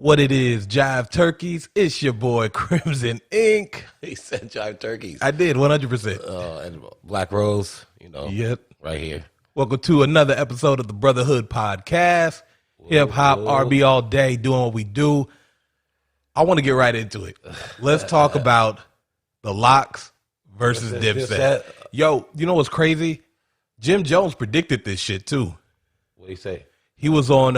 What it is, Jive Turkeys. It's your boy Crimson Inc. He said Jive Turkeys. I did 100%. And Black Rose, Yep. right here. Welcome to another episode of the Brotherhood podcast. Hip hop, RB all day, doing what we do. I want to get right into it. Let's talk about the Locks versus Dipset. Yo, you know what's crazy? Jim Jones predicted this shit too. What did he say? He was on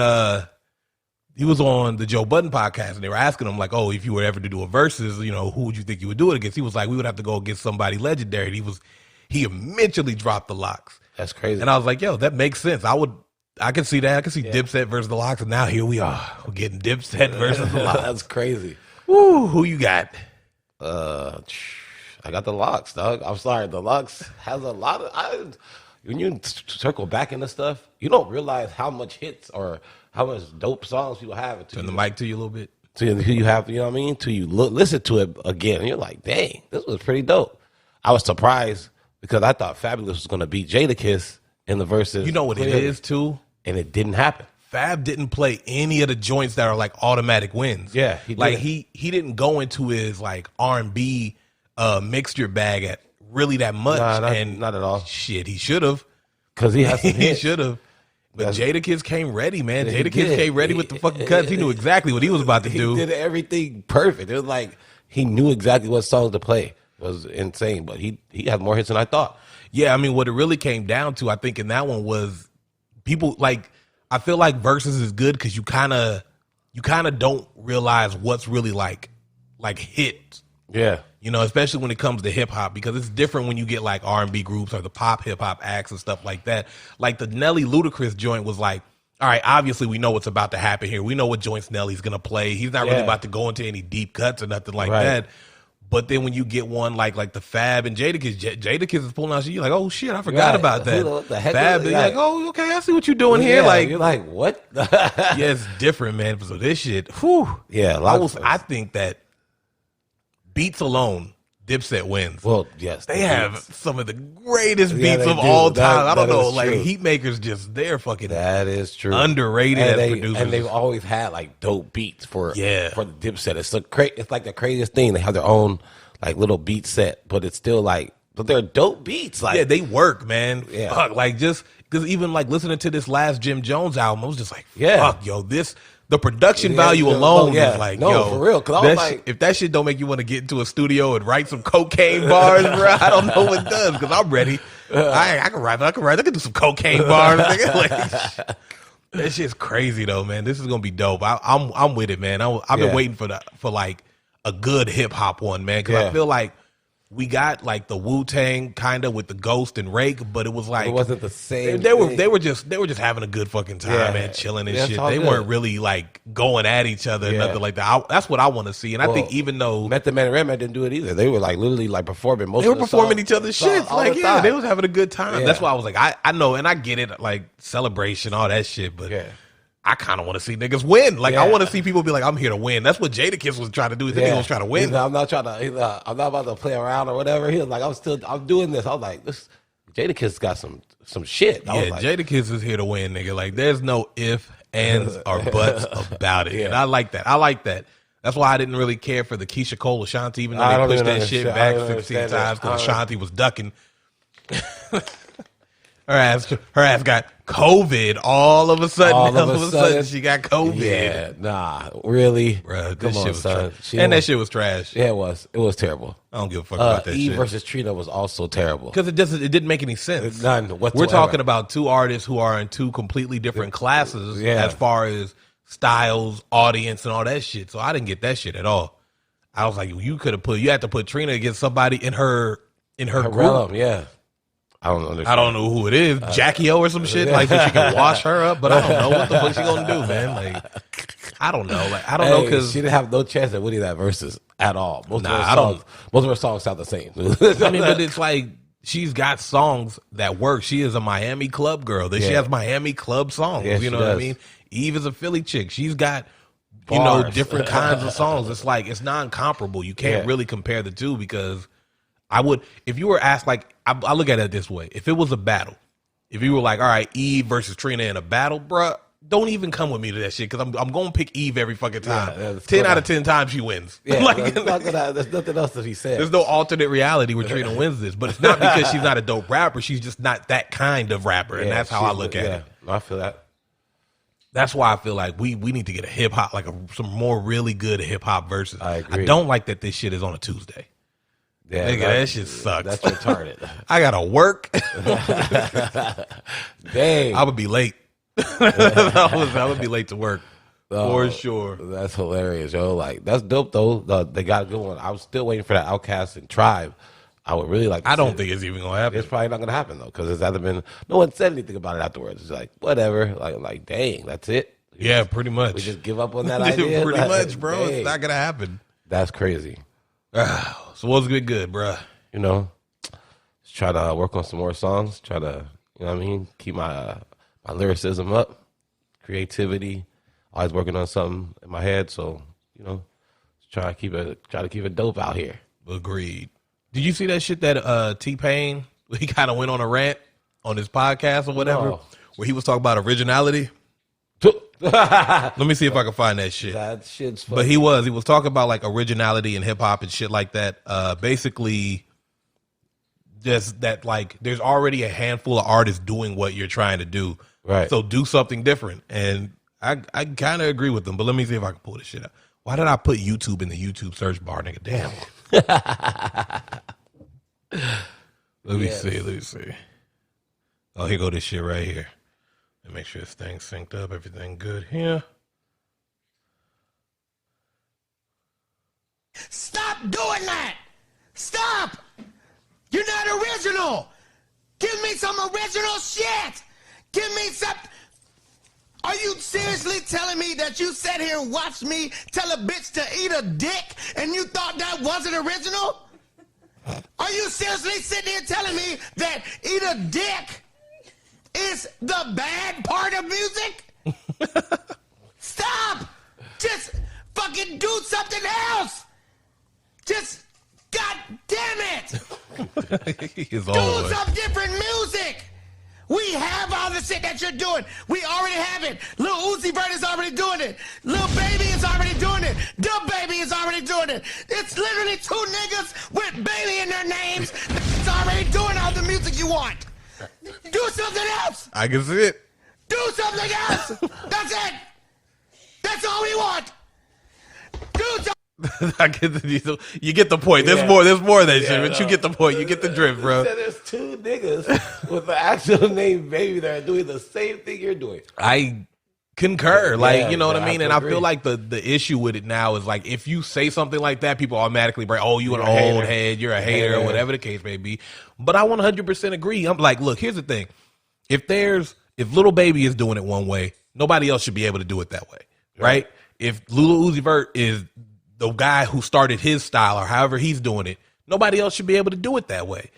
the Joe Budden podcast, and they were asking him like, "Oh, if you were ever to do a versus, who would you think you would do it against?" He was like, "We would have to go against somebody legendary." And he eventually dropped the Locks. That's crazy. And I was like, "Yo, that makes sense. I can see that. I can see Dipset versus the Locks." And now here we are. We're getting Dipset versus the Locks. That's crazy. Woo, who you got? I got the Locks, dog. I'm sorry. The Locks has a lot of. When you circle back into stuff, you don't realize how much hits or how much dope songs people have. Turn the mic to you a little bit. Till you have, you know what I mean? Till you listen to it again, and you're like, dang, this was pretty dope. I was surprised because I thought Fabulous was going to beat Jadakiss in the verses. You know what it is, too? And it didn't happen. Fab didn't play any of the joints that are like automatic wins. Yeah, he didn't go into his like R&B mixture bag at really that much. Not at all. Shit, he should have. Because he has some He should have. But Jadakiss came ready, man. Yeah, Jadakiss came ready with the fucking cuts. He knew exactly what he was about to do. He did everything perfect. It was like he knew exactly what songs to play. It was insane. But he had more hits than I thought. Yeah, I mean, what it really came down to, I think, in that one was people like. I feel like versus is good because you kind of don't realize what's really like hit. Yeah. Especially when it comes to hip hop, because it's different when you get like R&B groups or the pop hip hop acts and stuff like that. Like the Nelly Ludacris joint was like, all right, obviously we know what's about to happen here. We know what joints Nelly's going to play. He's not really about to go into any deep cuts or nothing like that. But then when you get one like the Fab and Jadakiss is pulling out shit, you're like, oh shit, I forgot about that. What the heck Fab, you're like, oh, okay, I see what you're doing here. Like, you're like, what? Yeah, it's different, man. So this shit, whew. Yeah, I think that beats alone, Dipset wins. Well, yes. They have some of the greatest beats of all time. I don't know, like Heatmakers they're fucking that is true. Underrated as producers. And they've always had like dope beats for the Dipset. It's like the craziest thing. They have their own like little beat set, but it's still like, but they're dope beats. Like, yeah, they work, man. Yeah. Fuck, like just because even like listening to this last Jim Jones album, I was just like, fuck, yo, the production value alone is like, yo, for real. Because I was like, if that shit don't make you want to get into a studio and write some cocaine bars, bro, I don't know what does. Because I'm ready. I can write. I can do some cocaine bars. Like, that shit's crazy though, man. This is gonna be dope. I'm with it, man. I've been waiting for like a good hip hop one, man. Because I feel like we got like the Wu-Tang kind of with the Ghost and Rake, but it was like it wasn't the same. They were just having a good fucking time, man, chilling and shit. They weren't really like going at each other, nothing like that. That's what I want to see. And I think even though Method Man and Redman didn't do it either, they were like literally like performing most. They were of the performing songs, each other's shit. Like they was having a good time. Yeah. That's why I was like, I know, and I get it, like celebration, all that shit, but. I kind of want to see niggas win. Like, I want to see people be like, I'm here to win. That's what Jadakiss was trying to do. He was trying to win. I'm not about to play around or whatever. He was like, I'm doing this. I was like, Jadakiss got some shit. Jadakiss is here to win, nigga. Like, there's no if, ands, or buts about it. And I like that. That's why I didn't really care for the Keisha Cole Ashanti, even though they pushed that shit back 16 times because Ashanti was ducking. Her ass got COVID all of a sudden. All of a sudden, she got COVID. Yeah, nah, really? Bro, come on, son. That shit was trash. Yeah, it was. It was terrible. I don't give a fuck about that Eve shit. versus Trina was also terrible. Because it didn't make any sense. None whatsoever. We're talking about two artists who are in two completely different classes as far as styles, audience, and all that shit. So I didn't get that shit at all. I was like, you had to put Trina against somebody in her group. Realm, yeah. I don't understand. I don't know who it is, Jackie O or some shit, like so she can wash her up. But I don't know what the fuck she gonna do, man. Like, I don't know. Like, I don't know because she didn't have no chance at winning that versus at all. Most of her songs sound the same. I mean, but it's like she's got songs that work. She is a Miami club girl. She has Miami club songs. You know what I mean? Eve is a Philly chick. She's got different kinds of songs. It's like it's non-comparable. You can't really compare the two because. If you were asked, like, I look at it this way. If it was a battle, if you were like, all right, Eve versus Trina in a battle, bruh, don't even come with me to that shit because I'm going to pick Eve every fucking time. Yeah, 10 out of 10 times she wins. Yeah, like, there's nothing else that he said. There's no alternate reality where Trina wins this, but it's not because she's not a dope rapper. She's just not that kind of rapper, and that's how I look at it. I feel that. That's why I feel like we need to get a hip hop, like some more really good hip hop verses. I agree. I don't like that this shit is on a Tuesday. Yeah, Nigga, that shit sucks. That's retarded. I gotta work. Dang, I would be late. I would be late to work for sure. That's hilarious, yo. Like that's dope though. They got a good one. I was still waiting for that Outkast and Tribe. I would really like. I don't think it's even gonna happen. It's probably not gonna happen though because it's either been no one said anything about it afterwards. It's like whatever. Like dang, that's it. Yeah, pretty much. We just give up on that idea. Pretty much, bro. Dang. It's not gonna happen. That's crazy. So what's good, bro? You know, just try to work on some more songs. Try to, you know what I mean, keep my my lyricism up, creativity. Always working on something in my head. So you know, just try to keep it dope out here. Agreed. Did you see that shit that T-Pain, he kind of went on a rant on his podcast or whatever, where he was talking about originality? Let me see if I can find that shit. That shit's funny. But he was talking about like originality in hip hop and shit like that. Basically, just that like there's already a handful of artists doing what you're trying to do. Right. So do something different. And I kind of agree with them. But let me see if I can pull this shit up. Why did I put YouTube in the YouTube search bar, nigga? Damn. Let me see. Oh, here go this shit right here. Let me make sure this thing's synced up. Everything good here. Stop doing that! Stop! You're not original! Give me some original shit! Give me some... Are you seriously telling me that you sat here and watched me tell a bitch to eat a dick and you thought that wasn't original? Are you seriously sitting here telling me that eat a dick is the bad part of music? Stop! Just fucking do something else! Just, god damn it! Do some different music! We have all the shit that you're doing. We already have it. Lil Uzi Vert is already doing it. Lil Baby is already doing it. Dub Baby is already doing it. It's literally two niggas with baby in their names that's already doing all the music you want. Do something else. I can see it. Do something else. That's it. That's all we want. Do something. I get you get the point. There's more of that shit, but you get the point. You get the drift, bro. There's two niggas with the actual name Baby that are doing the same thing you're doing. I concur. Like, you know what I mean? And I agree. feel like the issue with it now is like if you say something like that, people automatically break, oh, you're an old head, you're a hater, or whatever the case may be. But I 100% agree. I'm like, look, here's the thing. If Little Baby is doing it one way, nobody else should be able to do it that way. Right? If Lil Uzi Vert is the guy who started his style or however he's doing it, nobody else should be able to do it that way.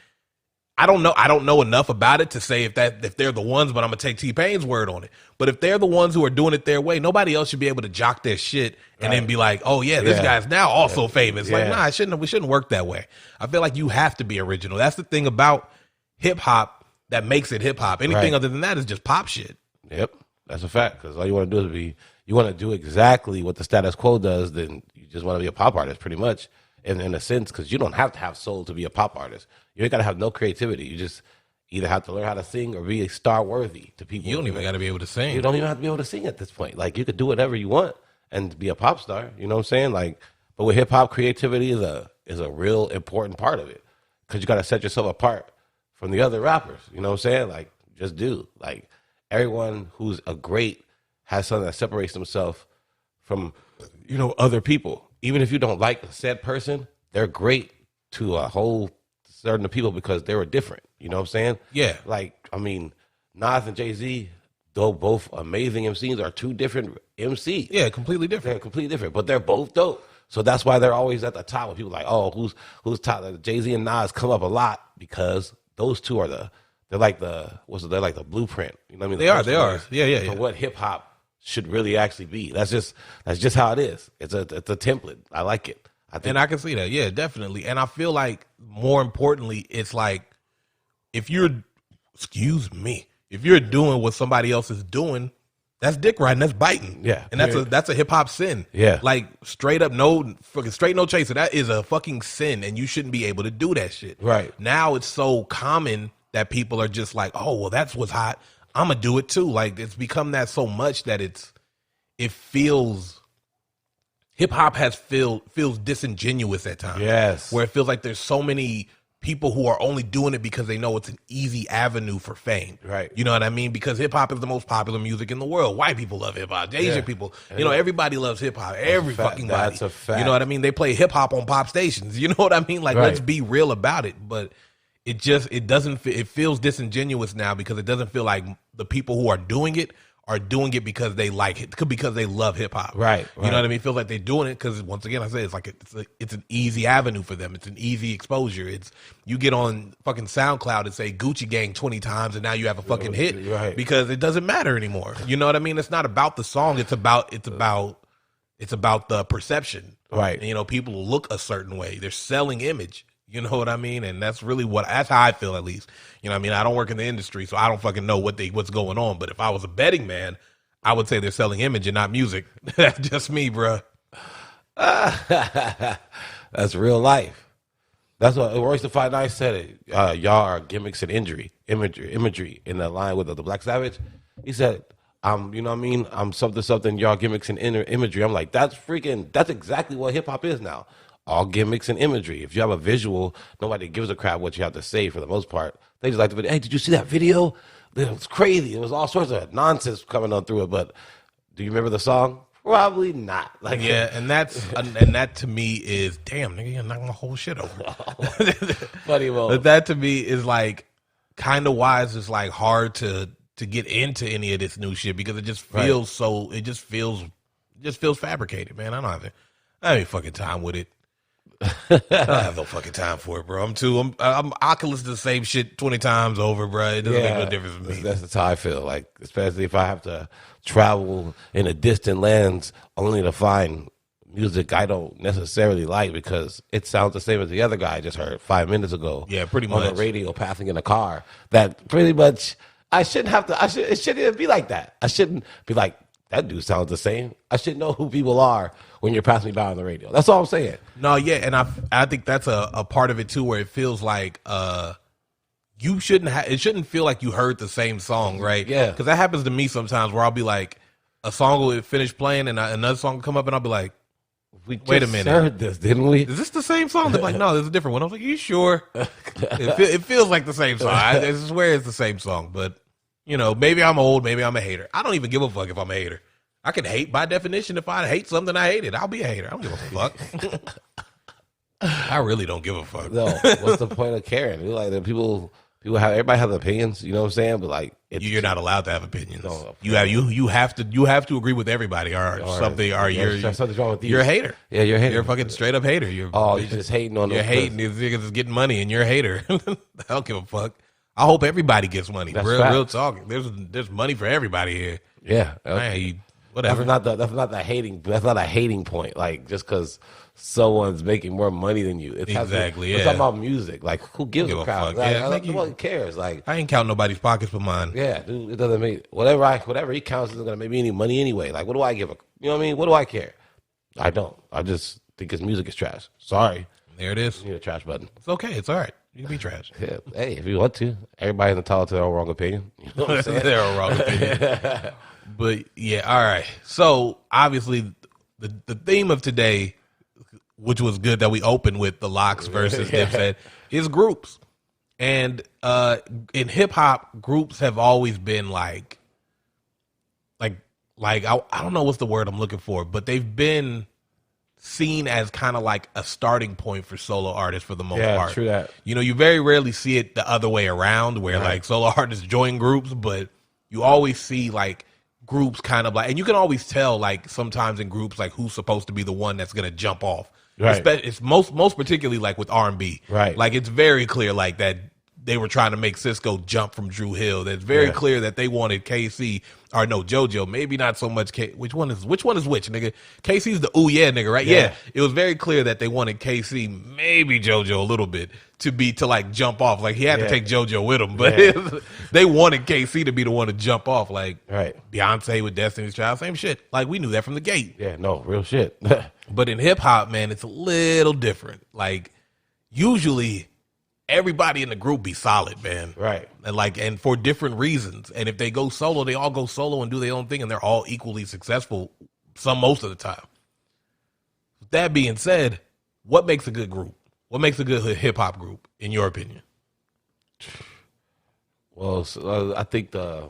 I don't know enough about it to say if they're the ones, but I'm gonna take T-Pain's word on it. But if they're the ones who are doing it their way, nobody else should be able to jock their shit and then be like, oh yeah, this guy's now also famous. Like, nah, we shouldn't work that way. I feel like you have to be original. That's the thing about hip hop that makes it hip hop. Anything other than that is just pop shit. Yep, that's a fact. Because all you want to do is you want to do exactly what the status quo does, then you just want to be a pop artist, pretty much, in a sense, because you don't have to have soul to be a pop artist. You ain't got to have no creativity. You just either have to learn how to sing or be star-worthy to people. You don't even got to be able to sing. You don't even have to be able to sing at this point. Like, you could do whatever you want and be a pop star, you know what I'm saying? Like, but with hip-hop, creativity is a real important part of it, because you got to set yourself apart from the other rappers, you know what I'm saying? Like, just do. Like, everyone who's a great has something that separates themselves from, other people. Even if you don't like said person, they're great to a whole certain people because they were different. You know what I'm saying? Yeah. Like, I mean, Nas and Jay-Z, though both amazing MCs, are two different MCs. Yeah, completely different. They're completely different, but they're both dope. So that's why they're always at the top. When people are like, oh, who's top? Jay-Z and Nas come up a lot because those two are they're like the blueprint. You know what I mean? They are. Yeah. For what hip hop should really actually be. That's just how it is. It's a template. I like it. And I can see that. Yeah, definitely. And I feel like more importantly, it's like if you're doing what somebody else is doing, That's dick riding. That's biting. Yeah, and that's a hip hop sin. Yeah, like straight up, no fucking straight no chaser. That is a fucking sin, and you shouldn't be able to do that shit. Right now, it's so common that people are just like, oh well, that's what's hot. I'm gonna do it too. Like it's become that so much that it feels hip hop feels disingenuous at times. Yes, where it feels like there's so many people who are only doing it because they know it's an easy avenue for fame. Right. You know what I mean? Because hip hop is the most popular music in the world. White people love hip hop. Asian people, everybody loves hip hop. Every fucking body. That's a fact. You know what I mean? They play hip hop on pop stations. You know what I mean? Like, let's be real about it. But it feels disingenuous now because it doesn't feel like the people who are doing it because they like it, because they love hip hop. Right. You know what I mean? It feels like they're doing it because, once again, I say it's like it's an easy avenue for them. It's an easy exposure. You get on fucking SoundCloud and say Gucci Gang 20 times and now you have a fucking hit. Right. Because it doesn't matter anymore. You know what I mean? It's not about the song. It's about the perception. Right. And, people look a certain way. They're selling image. You know what I mean? And that's really that's how I feel, at least. You know what I mean? I don't work in the industry, so I don't fucking know what's going on. But if I was a betting man, I would say they're selling image and not music. That's just me, bruh. That's real life. That's what Royce the 5'9" said it. Y'all are gimmicks and imagery in the line with the Black Savage. He said, you know what I mean? I'm something, y'all gimmicks and imagery. I'm like, that's exactly what hip hop is now. All gimmicks and imagery. If you have a visual, nobody gives a crap what you have to say for the most part. They just like the video. Hey, did you see that video? It was crazy. It was all sorts of nonsense coming on through it. But do you remember the song? Probably not. Like, yeah, and that to me is, damn, nigga, you're knocking my whole shit over. Funny moment. But that to me is like kind of why it's just like hard to get into any of this new shit, because it just feels it just feels fabricated, man. I don't have any fucking time with it. I don't have no fucking time for it, bro. I can listen to the same shit 20 times over, bro. It doesn't make no difference to me. That's how I feel. Like, especially if I have to travel in a distant lands only to find music I don't necessarily like because it sounds the same as the other guy I just heard 5 minutes ago. Yeah, pretty much. On the radio, passing in a car. That pretty much, it shouldn't even be like that. I shouldn't be like, that dude sounds the same. I should know who people are when you're passing me by on the radio. That's all I'm saying. No, yeah, and I think that's a part of it too, where it feels like it shouldn't feel like you heard the same song, right? Yeah, because that happens to me sometimes, where I'll be like, a song will finish playing and another song will come up, and I'll be like, wait a minute, heard this, didn't we? Is this the same song? They're like, no, there's a different one. I was like, are you sure? It feels like the same song. I swear it's the same song, but maybe I'm old, maybe I'm a hater. I don't even give a fuck if I'm a hater. I can hate by definition. If I hate something, I hate it. I'll be a hater. I don't give a fuck. I really don't give a fuck. No, what's the point of caring? Like, the people everybody has opinions. You know what I'm saying? But like, you're not allowed to have opinions. No, you have to agree with everybody, or something. Or something's wrong with you. You're a hater. Yeah, you're a hater. You're a fucking straight up hater. You're just hating on. You're hating. These niggas is getting money, and you're a hater. I don't give a fuck. I hope everybody gets money. Real talk. There's money for everybody here. Yeah. Whatever. That's not a hating point. Like, just because someone's making more money than you. Exactly. We're talking about music. Like, who gives a crap? Like, nobody cares. Like, I ain't counting nobody's pockets but mine. Yeah, dude. It doesn't make whatever he counts isn't gonna make me any money anyway. Like, what do I give a? You know what I mean? What do I care? I don't. I just think his music is trash. Sorry. There it is. You need a trash button. It's okay. It's all right. You can be trash. Yeah. Hey, if you want to. Everybody's entitled to their own wrong opinion. You know what I'm saying? Their own wrong opinion. But yeah, all right. So obviously, the theme of today, which was good that we opened with the Locks versus Dipset, is groups. And in hip hop, groups have always been like I don't know what's the word I'm looking for, but they've been seen as kind of like a starting point for solo artists for the most part. True that. You very rarely see it the other way around, where like solo artists join groups, but you always see like groups kind of like, and you can always tell like sometimes in groups like who's supposed to be the one that's gonna jump off. Right. It's most particularly like with R&B. Right. Like, it's very clear like that they were trying to make Cisco jump from Drew Hill. That's very clear that they wanted KC or no JoJo. Maybe not so much. Which one is which, nigga? KC's the ooh yeah nigga, right? Yeah. It was very clear that they wanted KC, maybe JoJo a little bit to like jump off. Like he had to take JoJo with him, but they wanted KC to be the one to jump off. Like Beyonce with Destiny's Child, same shit. Like we knew that from the gate. Yeah, no, real shit. But in hip hop, man, it's a little different. Like usually everybody in the group be solid, man. Right. And for different reasons. And if they go solo, they all go solo and do their own thing, and they're all equally successful most of the time. With that being said, what makes a good group? What makes a good hip hop group, in your opinion? Well, I think the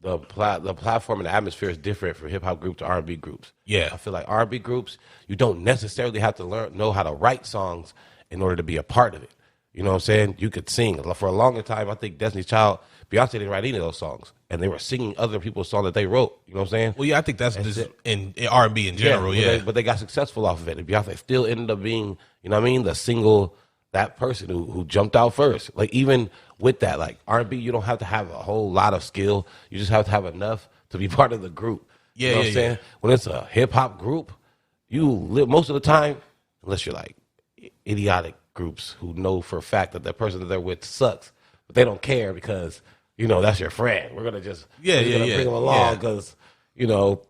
platform and the atmosphere is different for hip hop groups to R&B groups. Yeah. I feel like R&B groups, you don't necessarily have to know how to write songs in order to be a part of it. You know what I'm saying? You could sing. For a longer time, I think Destiny's Child, Beyonce didn't write any of those songs. And they were singing other people's songs that they wrote. You know what I'm saying? Well, yeah, I think that's just in R&B in general, But they got successful off of it. And Beyonce still ended up being, you know what I mean, the single, that person who jumped out first. Like, even with that, like, R&B, you don't have to have a whole lot of skill. You just have to have enough to be part of the group. Yeah, you know what I'm saying? When it's a hip-hop group, you live most of the time, unless you're, like, idiotic groups who know for a fact that the person that they're with sucks, but they don't care because, you know, that's your friend. We're going to just bring him along because, you know,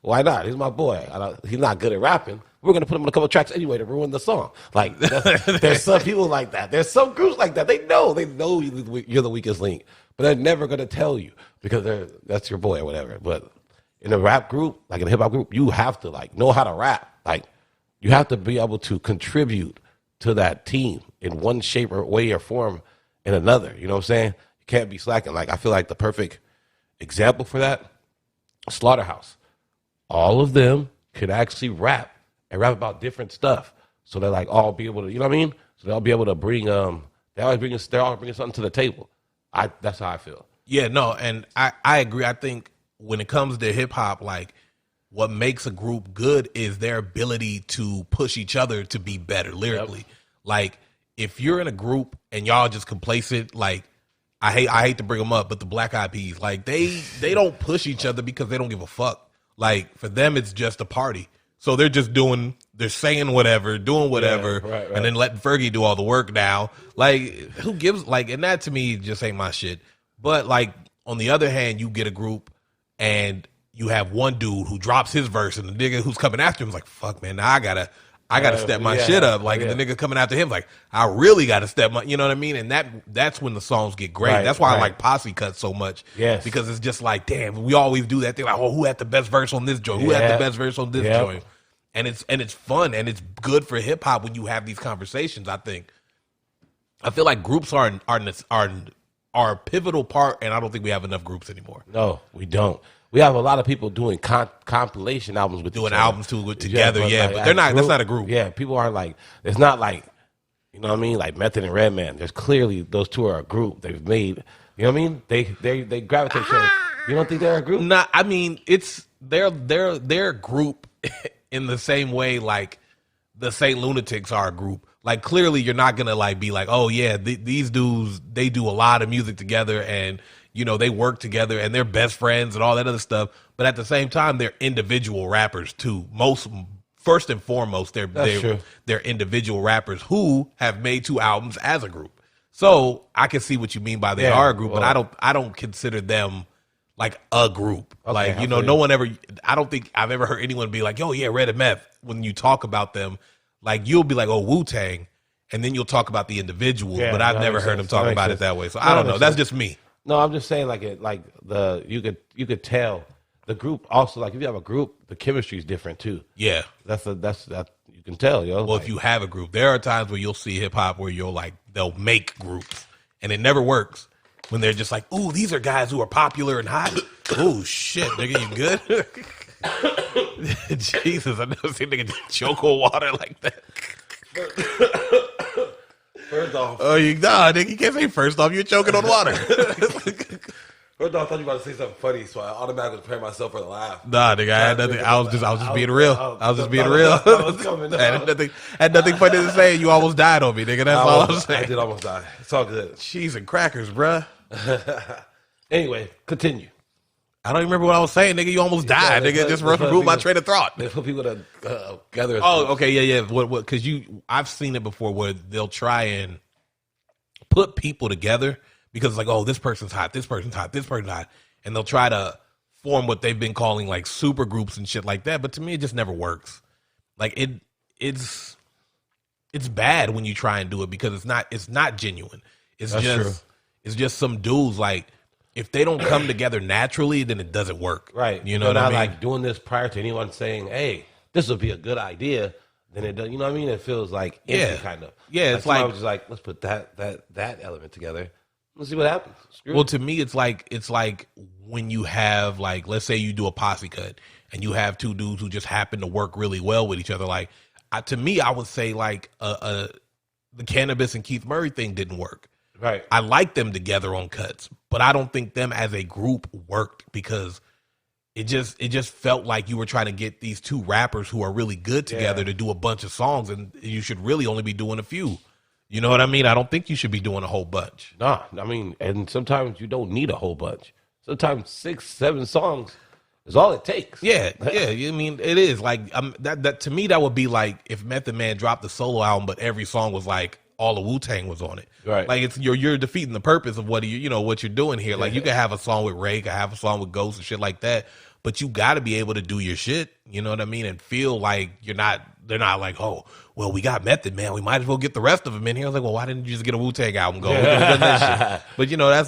why not? He's my boy. He's not good at rapping. We're going to put him on a couple of tracks anyway to ruin the song. Like, there's some people like that. There's some groups like that. They know you're the weakest link, but they're never going to tell you because that's your boy or whatever. But in a rap group, like in a hip hop group, you have to like know how to rap. Like, you have to be able to contribute to that team in one shape or way or form in another. You know what I'm saying? You can't be slacking. Like, I feel like the perfect example for that, Slaughterhouse. All of them could actually rap and rap about different stuff. So they're like all be able to, you know what I mean? So they'll be able to bring they're all bringing something to the table. That's how I feel. Yeah, no, and I agree. I think when it comes to hip hop, like, what makes a group good is their ability to push each other to be better lyrically. Yep. Like, if you're in a group and y'all just complacent, like, I hate to bring them up, but the Black Eyed Peas, like, they don't push each other because they don't give a fuck. Like, for them, it's just a party. So they're just they're saying whatever, doing whatever, right. And then letting Fergie do all the work now. Like, who gives, like, and that to me just ain't my shit. But, like, on the other hand, you get a group and you have one dude who drops his verse, and the nigga who's coming after him is like, fuck, man, now I gotta step my shit up. Like, the nigga coming after him, like, I really gotta step my, you know what I mean? And that's when the songs get great. Right, that's why I like Posse Cut so much. Yes. Because it's just like, damn, we always do that thing. Like, oh, who had the best verse on this joint? Who had the best verse on this joint? And it's fun, and it's good for hip hop when you have these conversations. I feel like groups are a pivotal part, and I don't think we have enough groups anymore. No, we don't. We have a lot of people doing compilation albums with doing albums together, but they're not. That's not a group. Yeah, people aren't like. It's not like, you know what I mean, like Method and Redman. There's clearly those two are a group. They've made. You know what I mean? They gravitate to. You don't think they're a group? Nah, I mean it's they're a group in the same way like the Saint Lunatics are a group. Like, clearly you're not gonna like be like, oh yeah, these dudes, they do a lot of music together and, you know, they work together and they're best friends and all that other stuff. But at the same time, they're individual rappers too. First and foremost, they're individual rappers who have made 2 albums as a group. So I can see what you mean by they are a group, but I don't consider them like a group. Okay, like, you know, no one ever, I don't think I've ever heard anyone be like, oh yeah, Red and Meth. When you talk about them, like, you'll be like, oh, Wu-Tang, and then you'll talk about the individuals, but I've never heard them talk about it that way. So I don't know. That's just me. No, I'm just saying, you could tell the group also, like, if you have a group, the chemistry is different too. Yeah, that's you can tell, yo. Well, if you have a group, there are times where you'll see hip hop where they'll make groups, and it never works. When they're just like, ooh, these are guys who are popular and hot. Oh shit, nigga, you good? Jesus, I've never seen nigga just choke on water like that. First off, nigga, you can't say first off. You're choking on water. First off, I thought you were about to say something funny, so I automatically prepared myself for the laugh. Nah, nigga, I had nothing. I was just being real. I was just being real. Had nothing funny to say. You almost died on me, nigga. That's all I'm saying. I did almost die. It's all good. Cheese and crackers, bruh. Anyway, continue. I don't even remember what I was saying, nigga. You almost died, nigga. Just ruined my train of thought. They put people together. Oh, okay, yeah. What? Because I've seen it before where they'll try and put people together because it's like, oh, this person's hot, this person's hot, this person's hot, and they'll try to form what they've been calling like super groups and shit like that. But to me, it just never works. Like it's bad when you try and do it because it's not genuine. It's just some dudes like. If they don't come together naturally, then it doesn't work. Right. You know what I mean? Like doing this prior to anyone saying, hey, this would be a good idea. Then it does. You know what I mean? It feels like empty kind of. Yeah, it's like. I was just like, let's put that element together. Let's see what happens. Well, to me, it's like when you have like, let's say you do a posse cut and you have two dudes who just happen to work really well with each other. Like, to me, I would say like the Cannabis and Keith Murray thing didn't work. Right. I like them together on cuts, but I don't think them as a group worked because it just felt like you were trying to get these two rappers who are really good together to do a bunch of songs, and you should really only be doing a few. You know what I mean? I don't think you should be doing a whole bunch. Nah, I mean, and sometimes you don't need a whole bunch. Sometimes 6, 7 songs is all it takes. Yeah. I mean, it is like that to me that would be like if Method Man dropped a solo album, but every song was like. All the Wu-Tang was on it. Right. Like it's you're defeating the purpose of what you're doing here. Like you can have a song with Ray, can have a song with Ghost and shit like that, but you got to be able to do your shit, you know what I mean, and feel like they're not like, "Oh, well, we got Method Man, we might as well get the rest of them in here." I was like, "Well, why didn't you just get a Wu-Tang album going?" But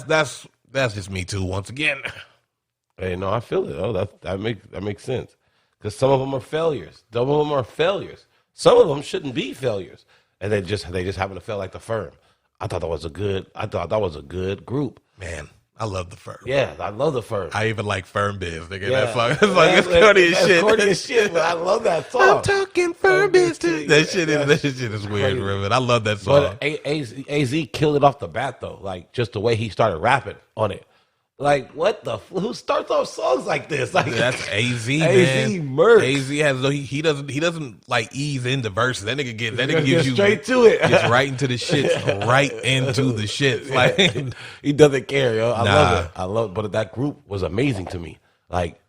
that's just me too once again. Hey, no, I feel it. Oh, that makes sense. Cuz some of them are failures. Some of them are failures. Some of them shouldn't be failures. And they just happen to feel like the Firm. I thought that was a good group. Man, I love the Firm. Yeah, I love the Firm. I even like Firm Biz. Nigga, yeah. that song. It's like it's corny as shit. Corny as shit, but I love that song. I'm talking Firm Biz too. That shit is weird, Riven. I love that song. But AZ killed it off the bat though. Like just the way he started rapping on it. Like what who starts off songs like this? Like that's AZ, man. AZ murks. AZ has he doesn't like ease into verses. That nigga gives you straight to it. Gets right into the shits, right into the shits. Like he doesn't care, yo. I love it. But that group was amazing to me. Like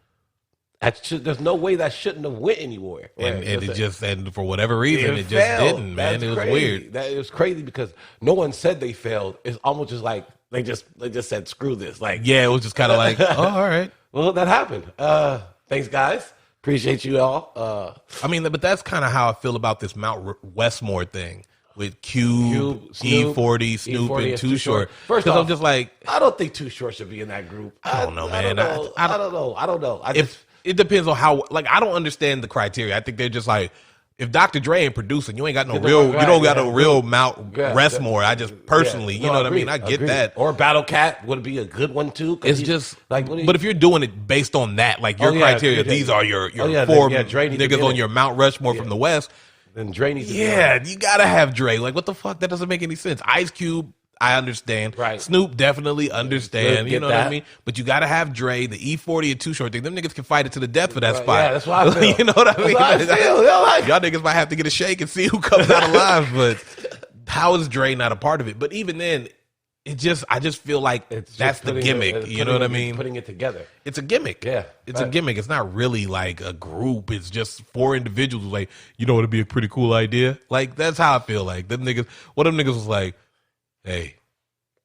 there's no way that shouldn't have went anywhere. And and for whatever reason it just didn't, man. It was crazy. weird. It was crazy because no one said they failed. It's almost just like they just said screw this. Like yeah, it was just kind of like, oh, all right. Well, that happened. Thanks, guys. Appreciate you all. I mean, but that's kind of how I feel about this Mount Westmore thing with Cube, E40, Snoop, and Too Short. First off, I'm just like, I don't think Too Short should be in that group. I don't know, man. I don't know. It depends on how. Like, I don't understand the criteria. I think they're just like, if Dr. Dre ain't producing, you ain't got no real. You don't got no real Mount Westmore. I just personally, you know what I mean. I get that. Or Battle Cat would be a good one too. It's just like, but if you're doing it based on that, like your criteria, these are your 4 niggas on your Mount Rushmore from the West. Then Dre needs to you gotta have Dre. Like, what the fuck? That doesn't make any sense. Ice Cube, I understand. Right. Snoop definitely understand. You know what I mean? But you gotta have Dre, the E40 and Too Short thing. Them niggas can fight it to the death for that spot. Yeah, that's what I feel. You know what I mean? That's what I feel. Y'all niggas might have to get a shake and see who comes out alive. But how is Dre not a part of it? But even then, I just feel like that's the gimmick. You know what I mean? Putting it together. It's a gimmick. Yeah. It's a gimmick. It's not really like a group. It's just 4 individuals who like, you know, it'd be a pretty cool idea. Like, that's how I feel like. Them niggas, one of them niggas was like, hey,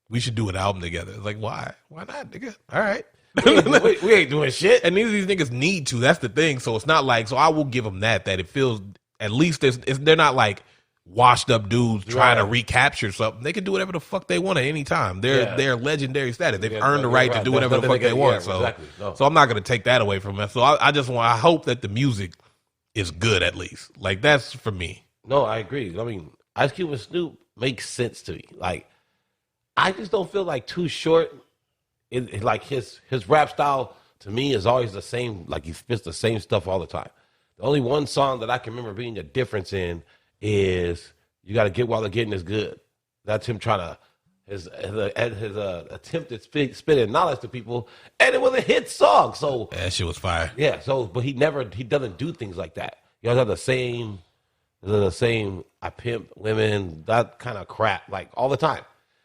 we should do an album together. It's like, why? Why not, nigga? All right. we ain't doing shit. And these niggas need to. That's the thing. So it's not like, so I will give them that it feels, at least they're not like washed up dudes trying to recapture something. They can do whatever the fuck they want at any time. They're legendary status. They've earned the right to do whatever the fuck they want. So I'm not going to take that away from them. So I hope that the music is good at least. Like, that's for me. No, I agree. I mean, Ice Cube and Snoop makes sense to me. Like, I just don't feel like Too Short. Like his rap style to me is always the same. Like, he spits the same stuff all the time. The only one song that I can remember being a difference in is "You Got to Get While the Getting Is Good." That's him trying to his attempted spitting knowledge to people, and it was a hit song. So that shit was fire. Yeah. So, but he doesn't do things like that. You guys have the same. I pimp women, that kind of crap, like all the time.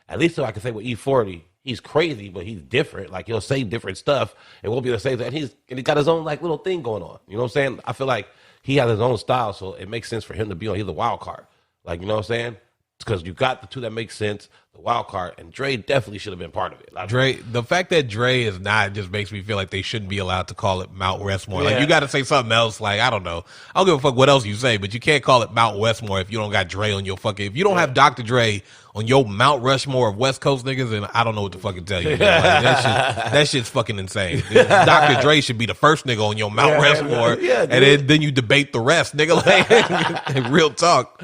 At least so I can say with E40, he's crazy, but he's different. Like he'll say different stuff. It won't be the same thing. And he got his own like little thing going on. You know what I'm saying? I feel like he has his own style, so it makes sense for him to be on. He's a wild card. Like, you know what I'm saying? Because you got the two that make sense, the wild card, and Dre definitely should have been part of it. Like, The fact that Dre is not just makes me feel like they shouldn't be allowed to call it Mount Westmore. Yeah. Like, you got to say something else. Like, I don't know. I don't give a fuck what else you say, but you can't call it Mount Westmore if you don't got Dre on your fucking. If you don't have Dr. Dre on your Mount Rushmore of West Coast niggas, and I don't know what to fucking tell you. Man. Like, that shit's fucking insane. Dr. Dre should be the first nigga on your Mount Rushmore, and then you debate the rest, nigga. Like, real talk.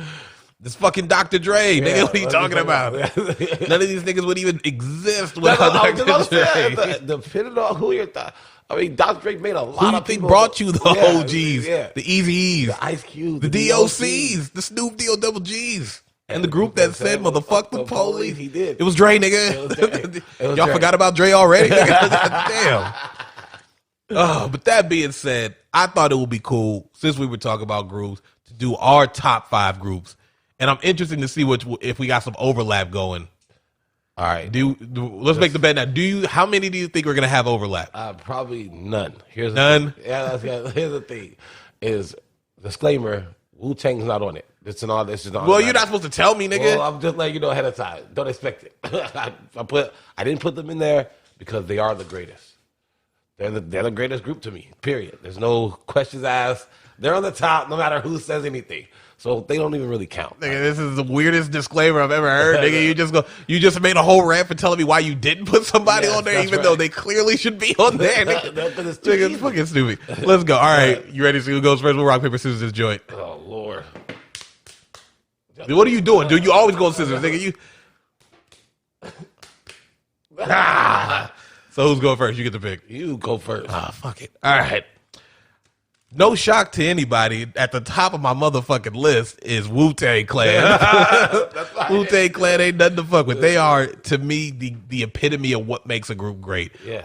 This fucking Dr. Dre, nigga, what are you talking about? None of these niggas would even exist without Dr. Dre. Depending on who you're I mean, Dr. Dre made a lot of people. Who brought you the OGs, the Eazy-E's, the Ice Cube, the DOCs, the Snoop D-O double G's, and the group that said motherfuck the police. He did. It was Dre, nigga. Y'all forgot about Dre already? Damn. Oh, but that being said, I thought it would be cool, since we were talking about groups, to do our top 5 groups. And I'm interested to see if we got some overlap going. All right. Let's make the bet now. How many do you think we're gonna have overlap? Probably none. None. Here's the thing: is disclaimer. Wu-Tang's not on it. This is not. Well, you're not supposed to tell me, nigga. Well, I'm just letting you know ahead of time. Don't expect it. I didn't put them in there because they are the greatest. They're the greatest group to me. Period. There's no questions asked. They're on the top, no matter who says anything. So they don't even really count. Nigga, this is the weirdest disclaimer I've ever heard. Nigga, you just made a whole rant for telling me why you didn't put somebody on there, even though they clearly should be on there. Nigga, it's fucking stupid. Let's go. All right, you ready to see who goes first? We'll rock, paper, scissors, this joint. Oh, Lord. Dude, what are you doing, dude? You always go scissors, nigga. So who's going first? You get the pick. You go first. Fuck it. All right. No shock to anybody, at the top of my motherfucking list is Wu-Tang Clan. Wu-Tang Clan ain't nothing to fuck with. They are, to me, the epitome of what makes a group great. Yeah.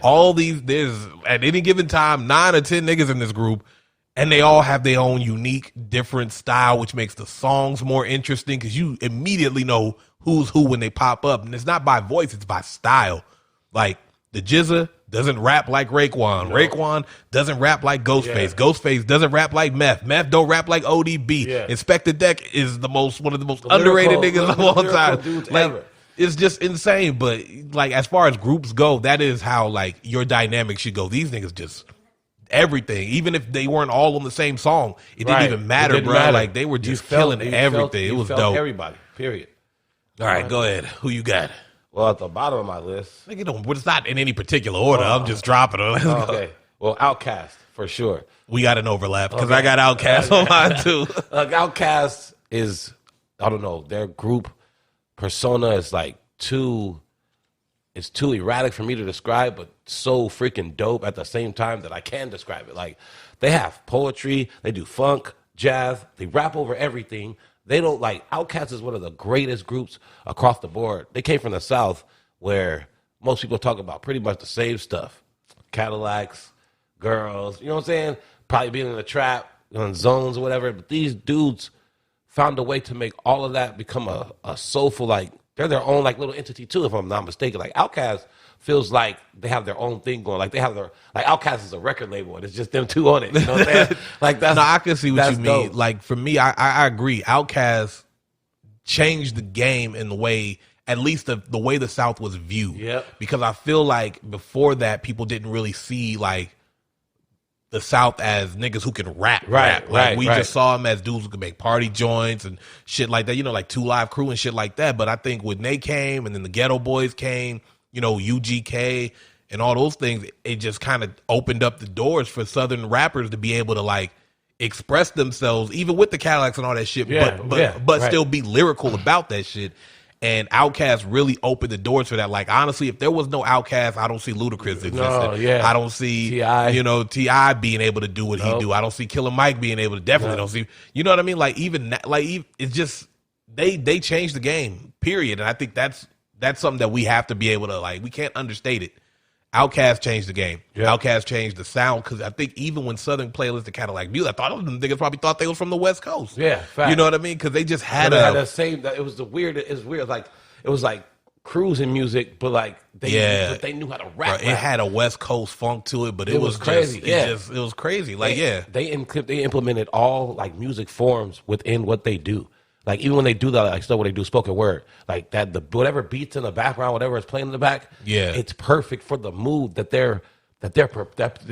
There's, at any given time, 9 or 10 niggas in this group, and they all have their own unique, different style, which makes the songs more interesting, because you immediately know who's who when they pop up. And it's not by voice, it's by style. Like, the Jizza doesn't rap like Raekwon. No. Raekwon doesn't rap like Ghostface. Yeah. Ghostface doesn't rap like Meth. Meth don't rap like ODB. Yeah. Inspector Deck is one of the most underrated niggas of all time. Like, it's just insane. But like, as far as groups go, that is how like your dynamic should go. These niggas just everything. Even if they weren't all on the same song, it didn't even matter, bro. Like, they were just killing everything. It was dope. Everybody. Period. All right, go ahead. Who you got? Well, at the bottom of my list, it's not in any particular order. I'm just dropping them. Okay. Well, Outkast for sure. We got an overlap because I got Outkast on mine too. Outkast is, I don't know, their group persona is like it's too erratic for me to describe, but so freaking dope at the same time that I can describe it. Like, they have poetry, they do funk, jazz, they rap over everything. They don't like Outkast is one of the greatest groups across the board. They came from the South where most people talk about pretty much the same stuff. Cadillacs, girls, you know what I'm saying? Probably being in the trap, on zones or whatever. But these dudes found a way to make all of that become a soulful, like, they're their own like little entity too, if I'm not mistaken. Like, Outkast feels like they have their own thing going. Like, they have like Outkast is a record label and it's just them two on it. You know what I'm saying? Like, that's, no, I can see what you mean. Dope. Like, for me, I agree. Outkast changed the game in the way, at least the way the South was viewed. Yep. Because I feel like before that, people didn't really see like the South as niggas who can rap. Like, we just saw them as dudes who could make party joints and shit like that. You know, like 2 Live Crew and shit like that. But I think when they came and then the Ghetto Boys came, you know, UGK and all those things, it just kind of opened up the doors for Southern rappers to be able to like express themselves, even with the Cadillacs and all that shit, but still be lyrical about that shit. And Outkast really opened the doors for that. Like, honestly, if there was no Outkast, I don't see Ludacris existing. I don't see T.I. being able to do what he do. I don't see Killer Mike being able to. Don't see. You know what I mean? Like, even it's just they changed the game. Period. And I think that's that's something that we have to be able to like. We can't understate it. Outkast changed the game. Yeah. Outkast changed the sound because I think even when Southern playlists are kind of like music, I thought them niggas probably thought they was from the West Coast. Yeah, fact. You know what I mean? Because they just had the same. It was the weird. It was weird. Like it was like cruising music, but like they knew how to rap. Bro, it had a West Coast funk to it, but it was crazy. It was crazy. Like they implemented all like music forms within what they do. Like even when they do that, like stuff when they do spoken word, like that, whatever beats in the background, whatever is playing in the back, it's perfect for the mood that they're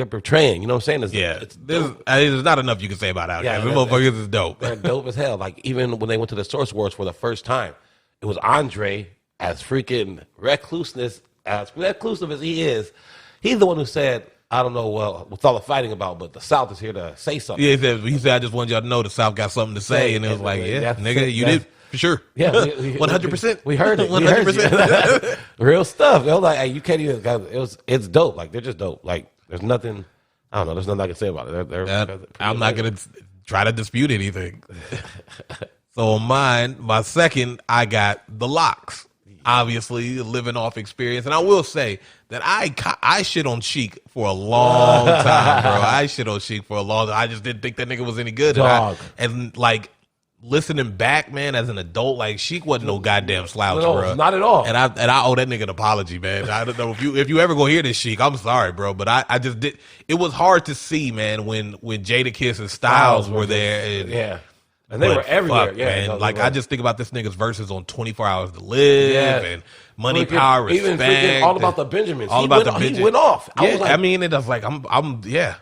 portraying. You know what I'm saying? There's not enough you can say about Outkast. Yeah, the motherfuckers is dope. They're dope as hell. Like even when they went to the Source Awards for the first time, it was Andre as freaking reclusive as he is. He's the one who said, I don't know what's all the fighting about, but the South is here to say something. Yeah, he said I just wanted y'all to know the South got something to say, and it was like, nigga, you did for sure. Yeah, 100%. We heard it. 100%. Real stuff. It was like, hey, you can't even. It's dope. Like they're just dope. Like there's nothing. I don't know. There's nothing I can say about it. I'm not gonna try to dispute anything. So on mine, my second, I got the Locks. Obviously, living off experience. And I will say that I shit on Sheik for a long time, bro. I shit on Sheik for a long time. I just didn't think that nigga was any good. And like, listening back, man, as an adult, like, Sheik wasn't no goddamn slouch, bro. Not at all. And I owe that nigga an apology, man. I don't know if you ever go hear this, Sheik, I'm sorry, bro. But I just did. It was hard to see, man, when Jadakiss and Styles were there. And they were everywhere, man. Like, I just think about this nigga's verses on 24 Hours to Live and Money, Power, Respect. Even freaking All About the Benjamins. All About the Benjamins. He went off. I mean, it was like, yeah.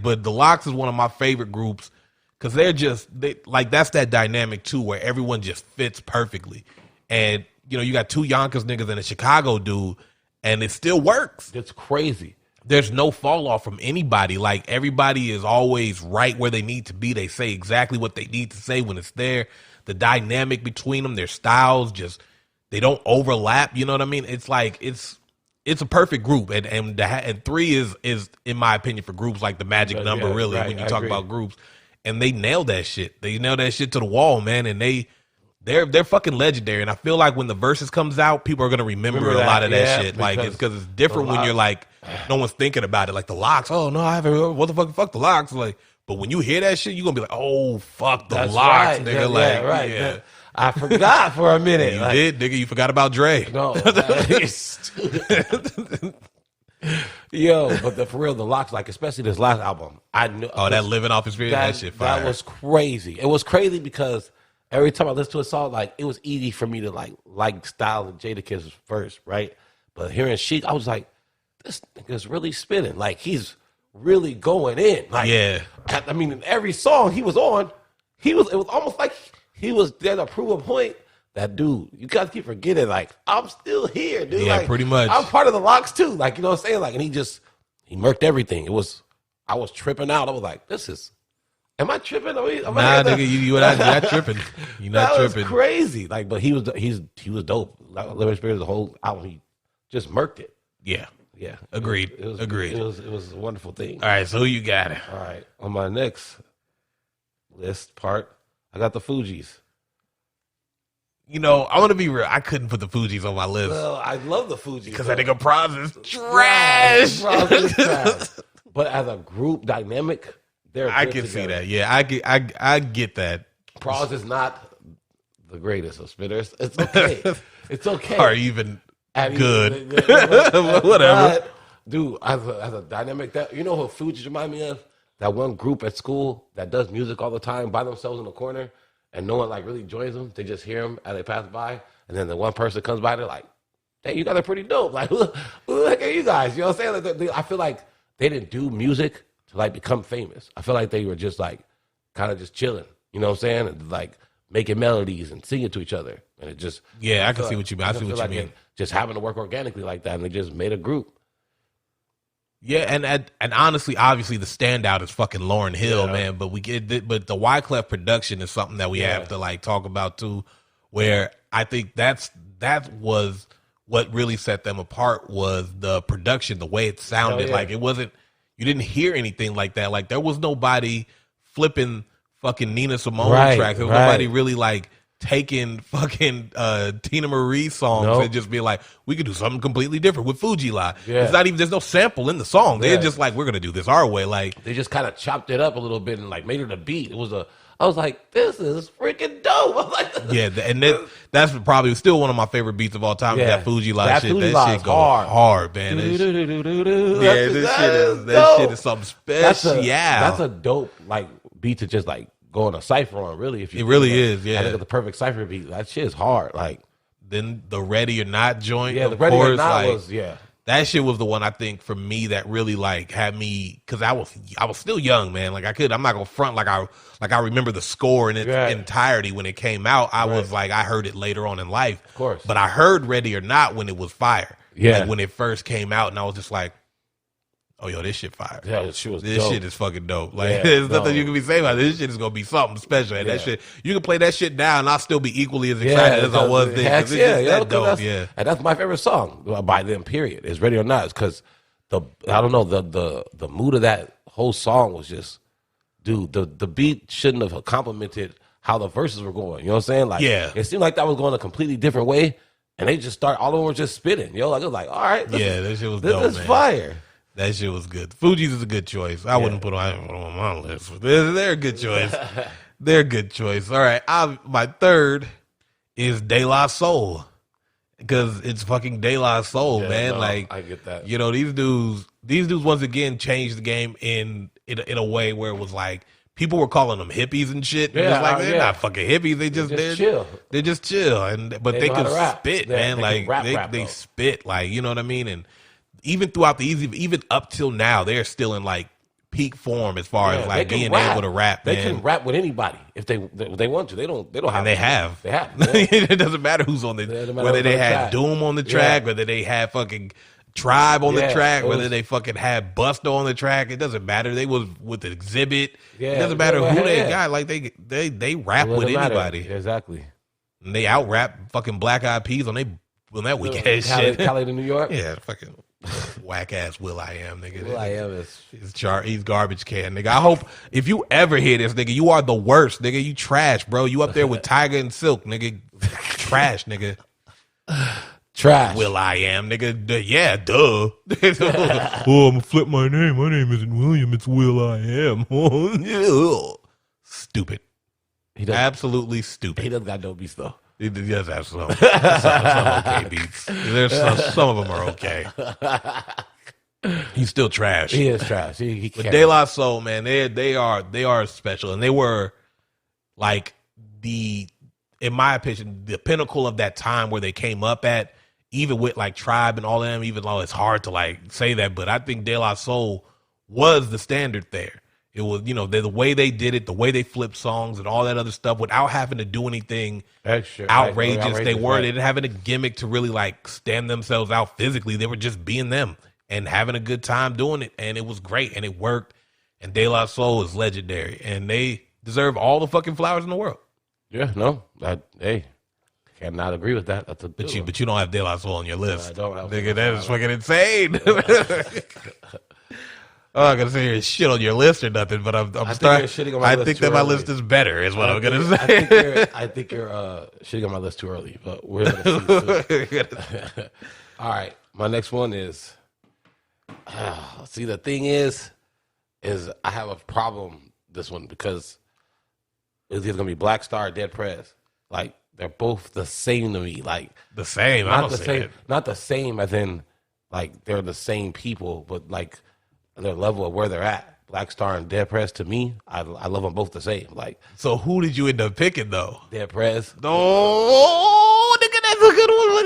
But the Locks is one of my favorite groups because that's that dynamic, too, where everyone just fits perfectly. And, you got two Yonkers niggas and a Chicago dude, and it still works. It's crazy. There's no fall off from anybody. Like, everybody is always right where they need to be. They say exactly what they need to say when it's there. The dynamic between them, their styles, they don't overlap. You know what I mean? It's like, it's a perfect group. And 3 is, in my opinion, for groups like the magic number, really, when you talk about groups. And they nailed that shit. They nailed that shit to the wall, man. And they're fucking legendary. And I feel like when the Versus comes out, people are going to remember a lot of that shit. Like, it's because it's different when you're like, no one's thinking about it. Like the Locks. Oh, no, I haven't heard. What the fuck the Locks? Like, but when you hear that shit, you're going to be like, oh, fuck the Locks, right. nigga. Yeah. I forgot for a minute. You did, nigga. You forgot about Dre. No. Yo, but for real, the Locks, like, especially this last album, I knew. Oh, that living off experience, that shit fire. That was crazy. It was crazy because every time I listened to a song, like, it was easy for me to like Styles and Jadakiss first, right? But hearing Sheik, I was like, this nigga's really spinning. Like, he's really going in. Like, I mean, in every song he was on, it was almost like he was there to prove a point that, dude, you guys keep forgetting, like, I'm still here, dude. Yeah, like, pretty much. I'm part of the Locks, too. Like, you know what I'm saying? Like, and he murked everything. I was tripping out. I was like, am I tripping? Nigga, you're not tripping. You're not tripping. That was crazy. Like, but he was dope. Like, Living Spirit, the whole album, he just murked it. Yeah. Yeah. Agreed. Agreed. It was a wonderful thing. All right, so who you got? All right. On my next list part, I got the Fugees. I'm going to be real. I couldn't put the Fugees on my list. Well, I love the Fugees. Because I think Praz is trash. Praz is trash. But as a group dynamic, I can see that. Yeah, I get that. Praz is not the greatest of spitters. It's okay. It's okay. Or even good. Whatever. Dude, as a dynamic, that who Fugees remind me of? That one group at school that does music all the time by themselves in the corner, and no one really joins them. They just hear them as they pass by, and then the one person comes by, they're like, "Hey, you guys are pretty dope. Like, who the heck are you guys?" You know what I'm saying? Like, I feel like they didn't do music to become famous. I feel like they were just kind of just chilling. You know what I'm saying? And, making melodies and singing to each other, and it just I can see what you mean. I see what you mean. Just having to work organically like that, and they just made a group. Yeah, and honestly, obviously, the standout is fucking Lauryn Hill, man. But but the Wyclef production is something that we have to talk about too. Where I think that was what really set them apart was the production, the way it sounded. Like it wasn't, you didn't hear anything like that. Like there was nobody flipping fucking Nina Simone tracks. There was nobody really taking fucking Tina Marie songs and just being like, we could do something completely different with Fuji Lie. Yeah. It's not even, there's no sample in the song. They're just like, we're gonna do this our way. Like they just kind of chopped it up a little bit and like made it a beat. I was like, this is freaking dope. I was like, yeah, and that's probably still one of my favorite beats of all time. Yeah. That Fuji Lie shit. Fuji That Lie shit is goes hard, man. That shit is something special. That's a dope like beat to just like go on a cipher on. Really, if you it really is. Yeah, I think it's the perfect cipher beat. That shit is hard. Like then the Ready or Not joint. yeah, the of Ready or course, Not like, was that shit was the one I think for me that really like had me, because I was still young, man. Like I'm not gonna front like I remember the score in its entirety when it came out. I was like, I heard it later on in life, of course, but I heard Ready or Not when it was fire. Yeah, like when it first came out, and I was just like, oh yo, this shit fire. Yeah, this shit was this dope. Shit is fucking dope. Like there's nothing you can be saying about it. This shit is gonna be something special. And that shit, you can play that shit now, and I'll still be equally as excited as I was then. That dope. And that's my favorite song by them. Period. Is Ready or Not? Because the mood of that whole song was just, dude. The beat shouldn't have complimented how the verses were going. You know what I'm saying? Like, it seemed like that was going a completely different way, and they just all of them were just spitting. Yo, like it was like, all right, that shit was dope. This is fire. That shit was good. Fuji's is a good choice. I wouldn't put them on my list. They're a good choice. They're a good choice. All right. My third is De La Soul. Because it's fucking De La Soul, man. No, like I get that. You know, these dudes once again changed the game in a way where it was like people were calling them hippies and shit. Yeah, like they're not fucking hippies. They're chill. They're just chill. But they can spit, man. They rap, spit, like, you know what I mean? And even throughout even up till now, they're still in like peak form as far as like being able to rap. They can rap with anybody if they want to. They don't have. And they have. They have. It doesn't matter who's on whether they had Doom on the track, whether they had fucking Tribe on the track, whether they fucking had Busta on the track. It doesn't matter. They was with the Exhibit. It doesn't matter who they got. Like they rap with anybody. Exactly. And they out rap fucking Black Eyed Peas on that weak ass shit. Khaled in New York. Yeah, fucking whack ass Will I Am, nigga. Will I Am he's garbage can, nigga. I hope if you ever hear this, nigga, you are the worst, nigga. You trash, bro. You up there with Tiger and Silk, nigga. Trash, nigga. Trash. Will I Am, nigga. Yeah, duh. Oh, I'm gonna flip my name. My name isn't William. It's Will I Am. Stupid. Absolutely stupid. He doesn't got no beats though. He does have some okay beats. There's some of them are okay. He's still trash. He is trash. But De La Soul, man, they are special, and they were like in my opinion, the pinnacle of that time where they came up at, even with like Tribe and all of them. Even though it's hard to like say that, but I think De La Soul was the standard there. It was, you know, the way they did it, the way they flipped songs and all that other stuff without having to do anything outrageous. They didn't have any gimmick to really like stand themselves out physically. They were just being them and having a good time doing it. And it was great and it worked. And De La Soul is legendary and they deserve all the fucking flowers in the world. Yeah, no, cannot agree with that. That's but you don't have De La Soul on your list. I don't have nigga, that is fucking insane. I'm not gonna say you're shit on your list or nothing, but I'm starting. I think that my list is better, is what I'm gonna say. I think you're shitting on my list too early, but we're gonna see. All right, my next one is. See, the thing is I have a problem this one because it's either gonna be Black Star or Dead Prez. Like they're both the same to me. Like the same, not the same, not the same as in like they're the same people, but like their level of where they're at. Black Star and Dead Prez, to me, I love them both the same. Like, so who did you end up picking though? Dead Prez. Oh, nigga, that's a good one.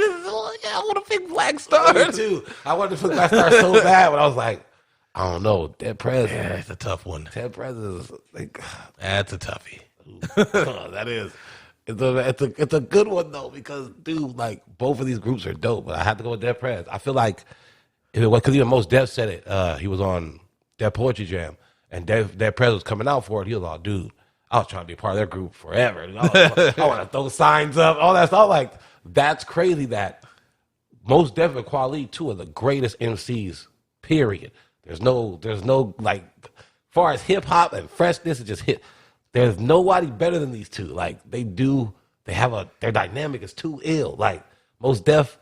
Yeah, I want to pick Black Star Me too. I wanted to pick Black Star so bad, but I was like, I don't know. Dead Prez. Yeah, it's a tough one. Dead Prez is like, that's a toughie. That is. It's a good one though because dude, like both of these groups are dope, but I have to go with Dead Prez. I feel like if it was because even Mos Def said it. He was on Dead Poetry Jam, and Dead Prez was coming out for it. He was like, dude, I was trying to be a part of their group forever. I want to throw signs up, all that stuff. Like that's crazy. That Mos Def and Kweli, two of the greatest MCs. Period. There's no like, far as hip hop and freshness, it just hit. There's nobody better than these two. Like they do their dynamic is too ill. Like Most Def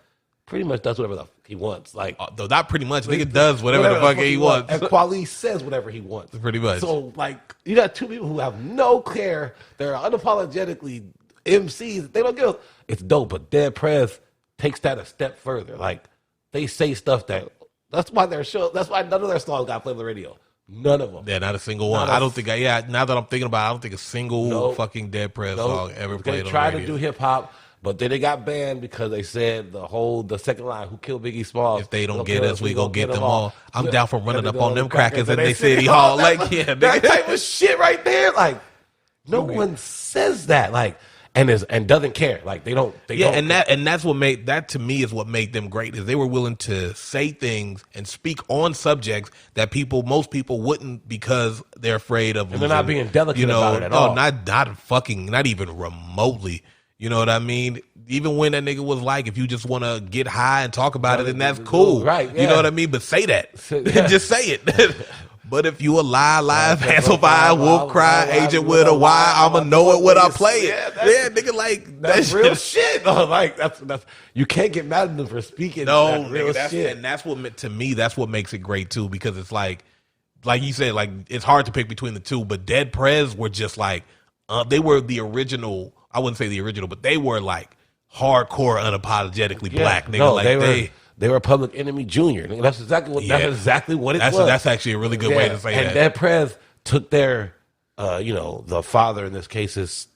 pretty much does whatever the fuck he wants. Like though not pretty much. Nigga does whatever the fuck he wants. And Kweli says whatever he wants. Pretty much. So like you got two people who have no care. They're unapologetically MCs. They don't give. It's dope, but Dead Prez takes that a step further. Like they say stuff that's why none of their songs got played on the radio. None of them. Yeah, not a single one. I don't think. Now that I'm thinking about it, I don't think a single fucking Dead Prez song ever played on the radio. They tried to do hip hop, but then they got banned because they said the second line, "Who killed Biggie Smalls?" If they don't get us, we gonna get them all. I'm down for running up on them crackers in they city hall. Like, yeah, that type of shit right there. Like, no one says that. Like. And doesn't care. Like they don't. That's what made that to me is what made them great is they were willing to say things and speak on subjects that most people wouldn't because they're afraid of. And they're not being delicate about it at all. Not even remotely. You know what I mean? Even when that nigga was like, if you just want to get high and talk about it, then that's cool, right? Yeah. You know what I mean? But say that, just say it. But if you a lie, pencil fire, wolf cry, agent with a Y, I'ma know it when I play it. Yeah, nigga, like that's real shit. Though. Like that's you can't get mad at them for speaking. No, that real shit. And that's what to me that's what makes it great too because it's like you said, like it's hard to pick between the two. But Dead Prez were just like they were the original. I wouldn't say the original, but they were like hardcore, unapologetically black. Nigga, no, like they were Public Enemy Junior. That's exactly what it was. That's actually a really good way to say that. And Dead Prez took their, the father in this case is,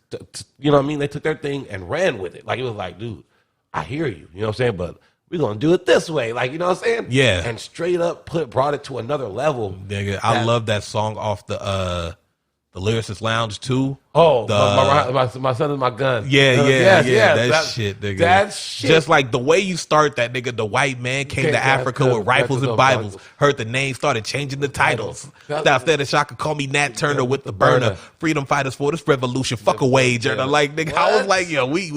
you know what I mean? They took their thing and ran with it. Like it was like, dude, I hear you. You know what I'm saying? But we're gonna do it this way. Like you know what I'm saying? Yeah. And straight up brought it to another level. Nigga, I love that song off the Lyricist Lounge too. Oh, my son is my gun. Yeah. That shit, nigga. That shit. Just like the way you start that, nigga. The white man came to Africa with rifles and Bibles. Heard the name, started changing the titles. Instead of Shaka, call me Nat Turner with the burner. Freedom fighters for this revolution. Fuck a wage earner. Like nigga, I was like, yo, we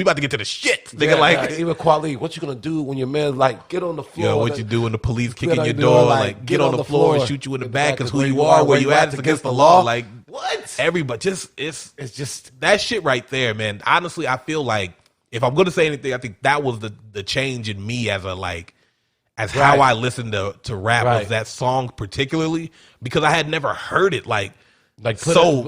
about to get to the shit, nigga. Like even Kweli, what you gonna do when your man like get on the floor? Yo, what you do when the police kick in your door? Like get on the floor and shoot you in the back because who you are, where you at is against the law. Like what? Everybody it's just that shit right there, man. Honestly, I feel like if I'm gonna say anything, I think that was the change in me as how I listened to rap was that song particularly because I had never heard it like so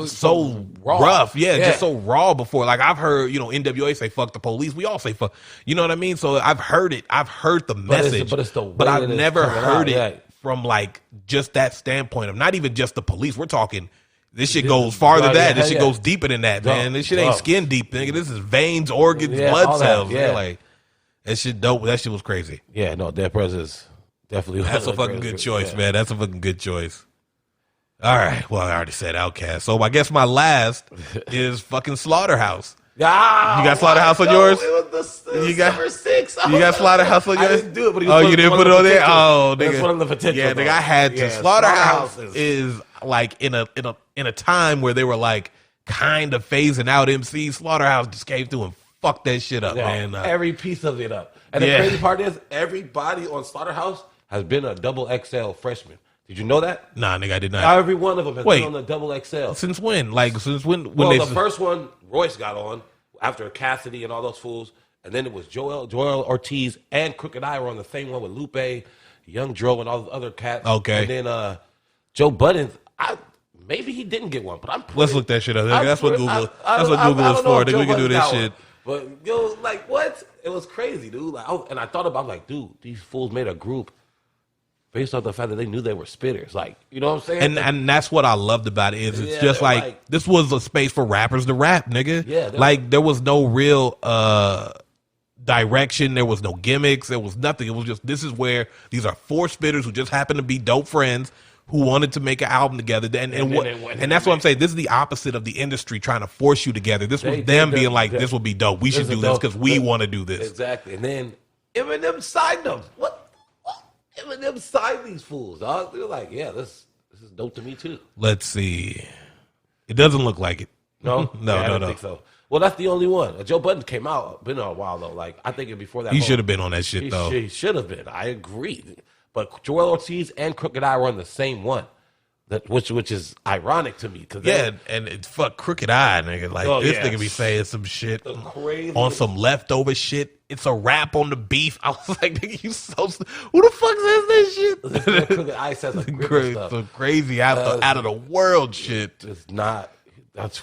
rough, just so raw before. Like I've heard, NWA say fuck the police. We all say fuck. You know what I mean? So I've heard it. I've heard the message, but I've never heard it from like just that standpoint of not even just the police. We're talking. This shit goes farther than that. This shit goes deeper than that, man. This shit ain't skin deep, nigga. This is veins, organs, blood cells. Yeah. Like, that shit dope. That shit was crazy. Yeah, no, Dead Prez is definitely... That's a fucking good choice, man. That's a fucking good choice. All right. Well, I already said Outkast. So I guess my last is fucking Slaughterhouse. Ah, you got Slaughterhouse on yours? It was the Summer 6. You got Slaughterhouse on yours? I didn't do it, but you didn't put it on there? Oh, nigga. That's one of the potential. Yeah, nigga, I had to. Slaughterhouse is like in a time where they were like kind of phasing out MCs. Slaughterhouse just came through and fucked that shit up, man. Every piece of it up. And the crazy part is everybody on Slaughterhouse has been a double XL freshman. Did you know that? Nah, nigga, I did not. Every one of them has been on the double XL. Since when? Like, since when? Well, the first one, Royce got on after Cassidy and all those fools. And then it was Joel Ortiz and Crooked I were on the same one with Lupe, Young Dro, and all the other cats. Okay. And then Joe Budden, maybe he didn't get one, but I'm pretty, let's look that shit up. That's what Google is for. Nigga, we can do that shit. But, yo, like, what? It was crazy, dude. Like, and I thought about, like, dude, these fools made a group based off the fact that they knew they were spitters. Like, you know what I'm saying? And that's what I loved about it is it's just like this was a space for rappers to rap, nigga. Yeah. Like, there was no real direction. There was no gimmicks. There was nothing. It was just, this is where these are four spitters who just happen to be dope friends who wanted to make an album together. And that's what I'm saying. This is the opposite of the industry trying to force you together. This was them being like, this will be dope. We should do this because we want to do this. Exactly. And then Eminem signed them. What? Eminem signed these fools, dog. They're like, yeah, this is dope to me too. Let's see. It doesn't look like it. No? No. I don't think so. Well, that's the only one. Joe Budden came out, been a while though. Like, I think before that. He should have been on that shit though. He should have been. I agree. But Joel Ortiz and Crooked I were on the same one. which is ironic to me. Cause and it's fuck Crooked Eye, nigga. Like this nigga be saying some shit on some leftover shit. It's a rap on the beef. I was like, nigga, you so who the fuck says this shit? Crooked Eye says like stuff. Some crazy out of the world shit. It's not. That's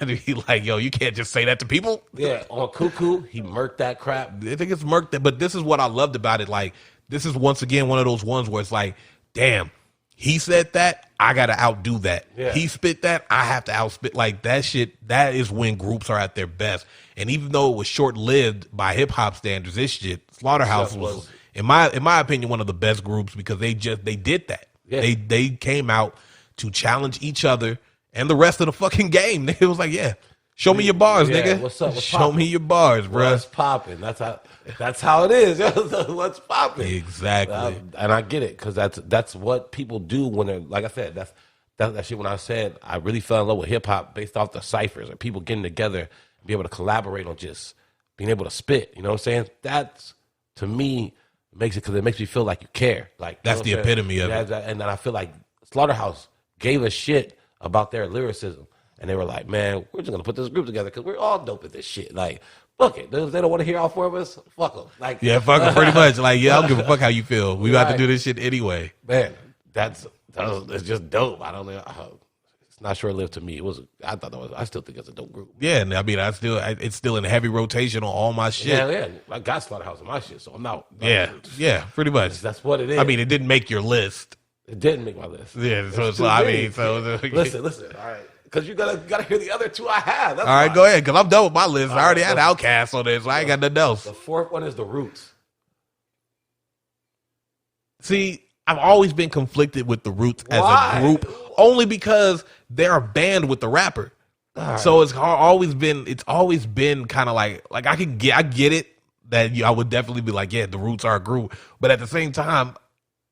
he like, yo, you can't just say that to people. Yeah, on Cuckoo, he murked that crap. I think it's murked that, but this is what I loved about it. Like, this is once again one of those ones where it's like, damn, he said that, I gotta outdo that. Yeah. He spit that, I have to outspit. Like that shit, that is when groups are at their best. And even though it was short lived by hip hop standards, this shit, Slaughterhouse was in my opinion, one of the best groups because they did that. Yeah. They came out to challenge each other and the rest of the fucking game. It was like, yeah, show me your bars, nigga. What's up? Show me your bars, bro. What's popping? That's how it is. What's popping? Exactly. And I get it because that's what people do when they're, like I said, that's shit. When I said I really fell in love with hip hop based off the ciphers and people getting together and be able to collaborate on just being able to spit. You know what I'm saying? That's, to me, makes it, because it makes me feel like you care. Like that's the epitome of it. And then I feel like Slaughterhouse gave a shit about their lyricism, and they were like, man, we're just gonna put this group together because we're all dope at this shit. Like, fuck it, they don't want to hear all four of us, fuck them. Like, yeah, fuck them, pretty much. Like, yeah, I don't give a fuck how you feel. We about to do this shit anyway. Man, it's just dope. I don't know. It's not short lived to me. I still think it's a dope group. Yeah, and I mean, it's still in heavy rotation on all my shit. Yeah. I got Slaughterhouse on my shit, so I'm out. Yeah, pretty much. That's what it is. I mean, it didn't make your list. It didn't make my list. Yeah, so listen. All right, because you gotta hear the other two I have. That's all right, why. go ahead, because I'm done with my list. I already had Outkast on this, so I ain't got nothing else. The fourth one is The Roots. See, I've always been conflicted with The Roots as a group, only because they're a band with the rapper. Right. So it's always been kind of like I get it that I would definitely be like, yeah, The Roots are a group, but at the same time,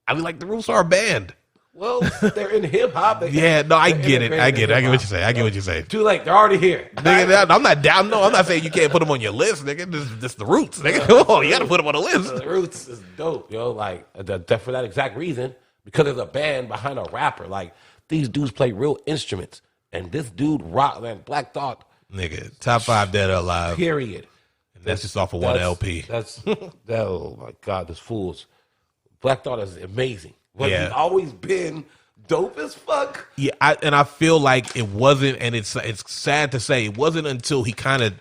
I mean, like, The Roots are a band. Well, they're in hip hop. Yeah, no, I get it. I get what you're saying. I get what you're saying. Too late. They're already here. Nigga, I'm not down. No, I'm not saying you can't put them on your list, nigga. This The Roots, nigga. Come on, you got to put them on the list. The Roots is dope, yo. Like, for that exact reason, because there's a band behind a rapper. Like, these dudes play real instruments, and this dude rock, man. Black Thought, nigga, top 5 Dead or Alive. Period. And that's just off of one LP. Oh my God, this fool's. Black Thought is amazing. But he's always been dope as fuck. Yeah, I feel like it wasn't, and it's sad to say, it wasn't until he kind of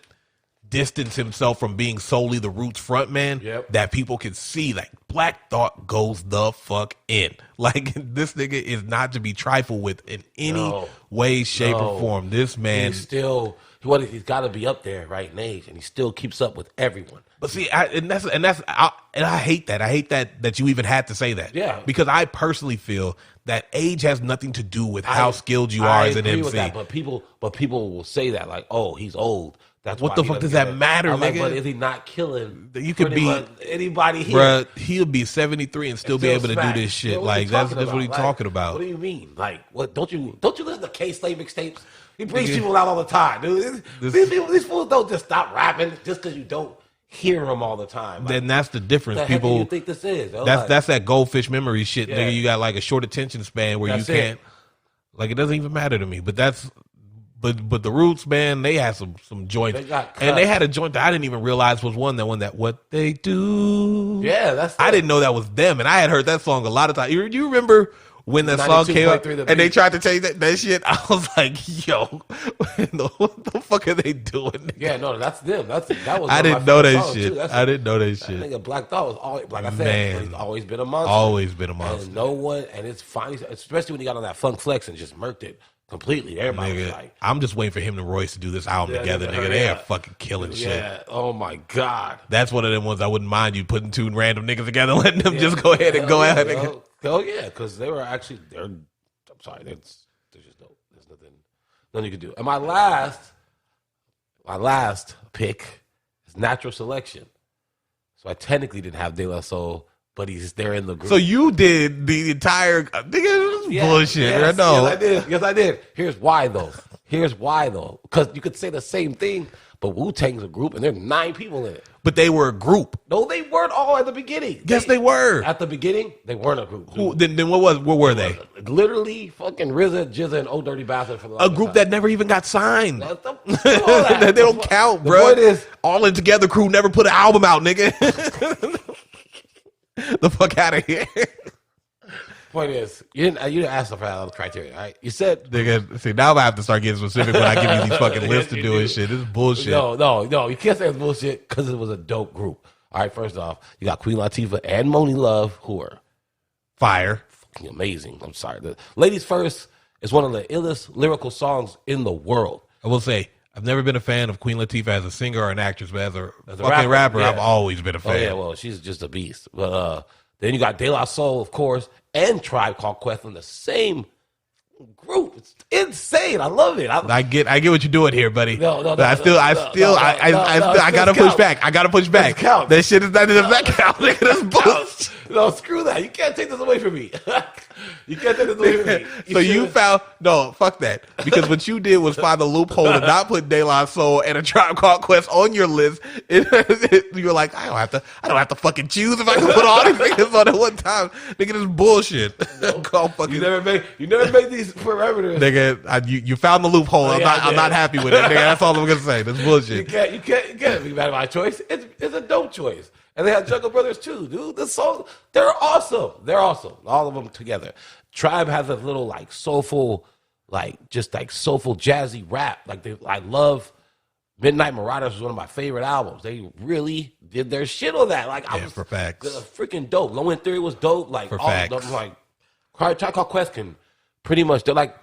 distanced himself from being solely the Roots frontman that people could see, like, Black Thought goes the fuck in. Like, this nigga is not to be trifled with in any way, shape, or form. This man he's got to be up there, right, in age, and he still keeps up with everyone. But see, I hate that. I hate that you even had to say that. Yeah. Because I personally feel that age has nothing to do with how skilled you are as an MC. With that, but people will say that, like, oh, he's old. That's what the fuck does that matter, nigga? Like, but is he not killing? You could be anybody here. Bruh, he'll be 73 and still be able to do this shit. Like, that's what he's talking about. What do you mean? Like, what? Don't you listen to K-Slave mixtapes? He brings people out all the time, dude. These fools don't just stop rapping just because you don't hear them all the time. Like, then that's the difference. What the heck do you think this is? That's that goldfish memory shit, nigga. You got like a short attention span where you can't. Like, it doesn't even matter to me. But But the Roots, man, they had some joints, and they had a joint that I didn't even realize was one that what they do. Yeah, I didn't know that was them, and I had heard that song a lot of times. You remember when that song came out and they tried to change that shit? I was like, yo, what the fuck are they doing? Yeah, no, that's them. That was. I didn't know that shit. I didn't know that shit. I think Black Thought was always, like I said, he's always been a monster. Always been a monster. And no one, and it's fine, especially when he got on that Funk Flex and just murked it completely. Everybody was like, I'm just waiting for him and Royce to do this album together, nigga. They are fucking killing shit. Yeah. Oh my God. That's one of them ones I wouldn't mind you putting two random niggas together, letting them just go ahead and go out. Oh yeah, because they were actually I'm sorry, they're just dope. There's nothing you can do. And my last pick is Natural Selection. So I technically didn't have De La Soul, but he's there in the group. So you did the entire bullshit. I know. Yes, I did. Here's why though. Because you could say the same thing, But Wu-Tang's a group, and there are 9 people in it. But they were a group. No, they weren't all at the beginning. Yes, they were. At the beginning, they weren't a group. Who, then what were they? Literally fucking RZA, Jizza, and Old Dirty Bastard. For the A group that never even got signed. They don't count, bro. The point is, All In Together crew never put an album out, nigga. The fuck out of here. Point is, you didn't ask for the criteria, all right? You said, Nigga, see, now I have to start getting specific when I give you these fucking lists to do and shit. This is bullshit. No, you can't say it's bullshit because it was a dope group. All right, first off, you got Queen Latifah and Moni Love, who are Fire. fucking amazing. I'm sorry. The Ladies First is one of the illest lyrical songs in the world. I will say, I've never been a fan of Queen Latifah as a singer or an actress, but as a fucking rapper, rapper, yeah. I've always been a fan. Oh, yeah, well, she's just a beast. But then you got De La Soul, of course, and Tribe Called Quest in the same group. It's insane. I love it. I get what you're doing here, buddy. No, But I gotta push back. I gotta push back. Count. That shit is not does that count. Nigga, that's bullshit. No, screw that. You can't take this away from me. You can't take this away from me. So you found fuck that. Because what you did was find a loophole to not put De La Soul and a Tribe Called Quest on your list. You were like, I don't have to fucking choose if I can put all these niggas on at one time. Nigga, this is bullshit. You never made these parameters. Nigga, you found the loophole. I'm not happy with it. Nigga, that's all I'm gonna say. That's bullshit. You can't be mad at my choice. It's a dope choice. And they have Jungle Brothers too, dude. The songs, they're awesome. They're awesome. All of them together. Tribe has a little like soulful, soulful jazzy rap. I love Midnight Marauders was one of my favorite albums. They really did their shit on that. For facts. Freaking dope. Low End Theory was dope. For facts. Tribe Called Quest can pretty much, they're like,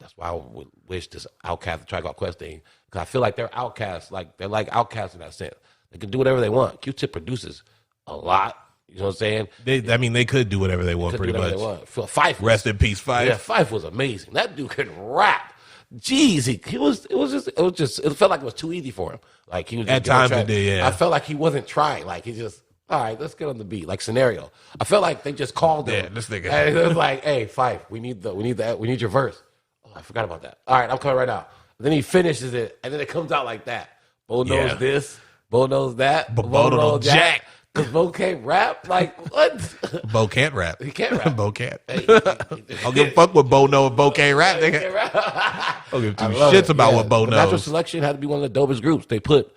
that's why I would wish this Outkast, Tribe Called Quest thing, because I feel like they're outcasts. They're like outcasts in that sense. They can do whatever they want. Q-Tip produces a lot. You know what I'm saying? They could do whatever they want, pretty much. Fife. Rest in peace, Fife. Yeah, Fife was amazing. That dude could rap. Jeez, it felt like it was too easy for him. Like he was at times it did, yeah. I felt like he wasn't trying. Like he just, all right, let's get on the beat. Like Scenario. I felt like they just called him. Yeah, this nigga. And it was like, hey, Fife, we need your verse. Oh, I forgot about that. All right, I'm coming right now. Then he finishes it, and then it comes out like that. Bo knows this. Bo knows that. But Bo don't know jack. Because Bo can't rap? Like, what? Bo can't rap. He can't rap. Bo can't. I don't give a fuck what Bo know if Bo can't rap, nigga. I don't give two shits about what Bo knows. Natural Selection had to be one of the dopest groups. They put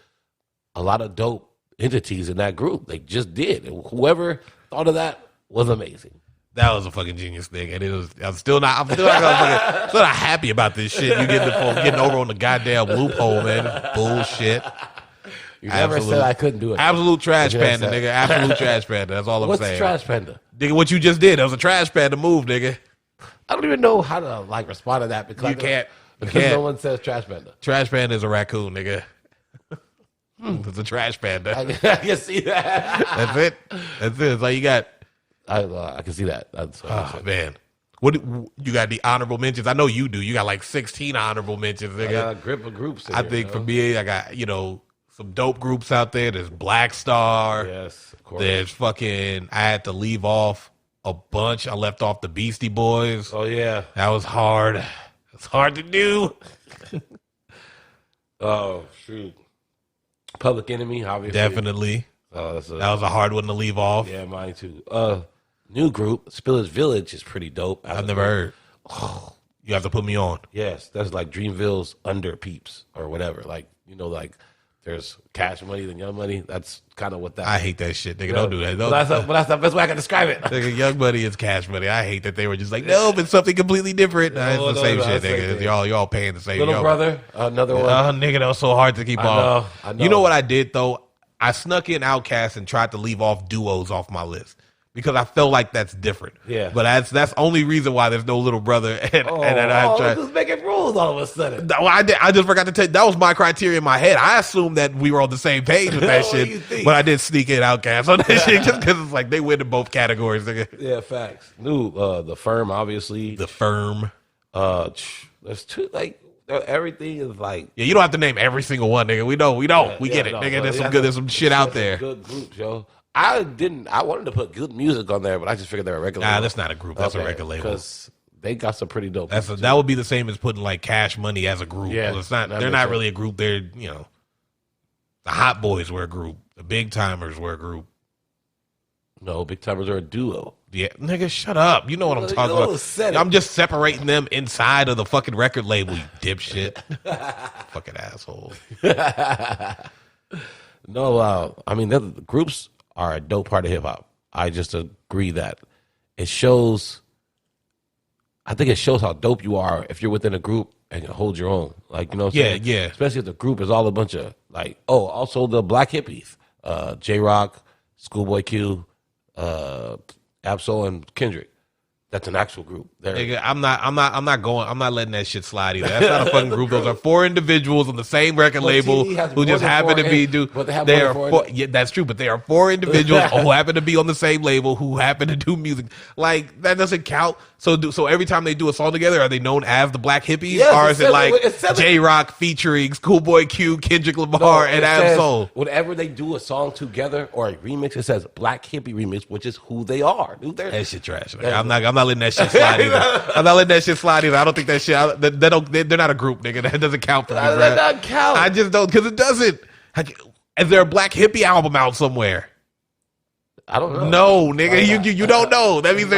a lot of dope entities in that group. They just did. And whoever thought of that was amazing. That was a fucking genius thing, and I'm still not happy about this shit. You getting over on the goddamn loophole, man. Bullshit. You never said I couldn't do it. Absolute trash panda, nigga. Absolute trash panda. That's all I'm saying. What's trash panda? Nigga, what you just did, that was a trash panda move, nigga. I don't even know how to respond to that because you can't. No one says trash panda. Trash panda is a raccoon, nigga. It's a trash panda. I can see that. That's it. That's all you got. I can see that. Man. What you got the honorable mentions? I know you do. You got like 16 honorable mentions, nigga. I got a grip of groups. I think for me, I got, some dope groups out there. There's Black Star. Yes, of course. There's I had to leave off a bunch. I left off the Beastie Boys. Oh, yeah. That was hard. It's hard to do. Oh, shoot. Public Enemy, obviously. Definitely. That was a hard one to leave off. Yeah, mine too. New group, Spillage Village is pretty dope. I've never heard. Oh, you have to put me on. Yes, that's like Dreamville's under peeps or whatever. There's Cash Money, then Young Money. That's kind of what that. I hate that shit. Nigga, don't do that. That's the best way I can describe it. Nigga, Young Money is Cash Money. I hate that they were just like, no, it's something completely different. It's the same shit, nigga. Y'all paying the same. Little Brother, another one. Nigga, that was so hard to keep off. I know. You know what I did though? I snuck in Outkast and tried to leave off duos off my list because I felt like that's different. Yeah, but that's the only reason why there's no Little Brother. And I tried just making rules all of a sudden. Well, I just forgot to tell you, that was my criteria in my head. I assumed that we were on the same page with that shit, but I did sneak in Outkast on that shit just because it's like they win in both categories. Nigga. Yeah, facts. New, The Firm, obviously. The Firm. There's two everything is like. Yeah, you don't have to name every single one, nigga. We know. We get it, nigga. There's some shit out there. Good groups, yo. I wanted to put good music on there, but I just figured they were regular. Nah, that's not a group. That's a record label. Because they got some pretty dope. That would be the same as putting like Cash Money as a group. Yeah, it's not. They're not really a group. They're The Hot Boys were a group. The Big Timers were a group. No, Big Timers are a duo. Yeah, nigga, shut up. You know what I'm talking about. I'm just separating them inside of the fucking record label, you dipshit. Fucking asshole. No, I mean, the groups are a dope part of hip hop. I just agree that it shows. I think it shows how dope you are if you're within a group and can hold your own. Like, you know what I'm saying? Yeah. Especially if the group is all a bunch of, like, also the Black Hippies. J-Rock, Schoolboy Q, Absol, and Kendrick. That's an actual group. Nigga, I'm not letting that shit slide either. That's not a fucking group. Those are 4 individuals on the same record label who just happen to be yeah, that's true, but they are 4 individuals who happen to be on the same label who happen to do music. Like, that doesn't count. So every time they do a song together, are they known as the Black Hippies? Yes, or is it like J-Rock featuring Schoolboy Q, Kendrick Lamar, and Absol? Whenever they do a song together or a remix, it says Black Hippie Remix, which is who they are. Dude, that shit trash. Like, I'm not letting that shit slide either. I'm not letting that shit slide either. I don't think that shit. They're not a group, nigga. That doesn't count for me. That doesn't count. I just don't, because it doesn't. Is there a Black Hippie album out somewhere? I don't know. No, nigga, you don't know. That means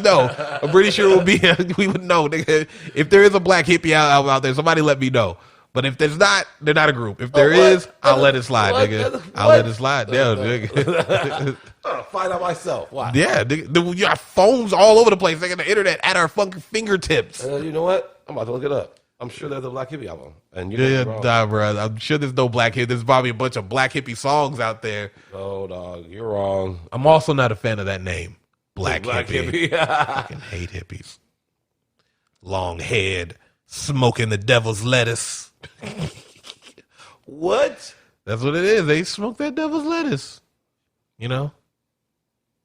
no. I'm pretty sure it would be. We would know, nigga. If there is a Black Hippie album out there, somebody let me know. But if there's not, they're not a group. If there is, I'll let it slide, nigga. I'll let it slide. Yeah, nigga. I'll find out myself. Why? Yeah, nigga. You got phones all over the place. Nigga, the internet at our fucking fingertips. You know what? I'm about to look it up. I'm sure there's a Black Hippie album. And nah, bro. I'm sure there's no Black Hippie. There's probably a bunch of Black Hippie songs out there. Oh, dog, you're wrong. I'm also not a fan of that name, Black Hippie. I fucking hate hippies. Long head, smoking the devil's lettuce. What? That's what it is. They smoke that devil's lettuce. You know?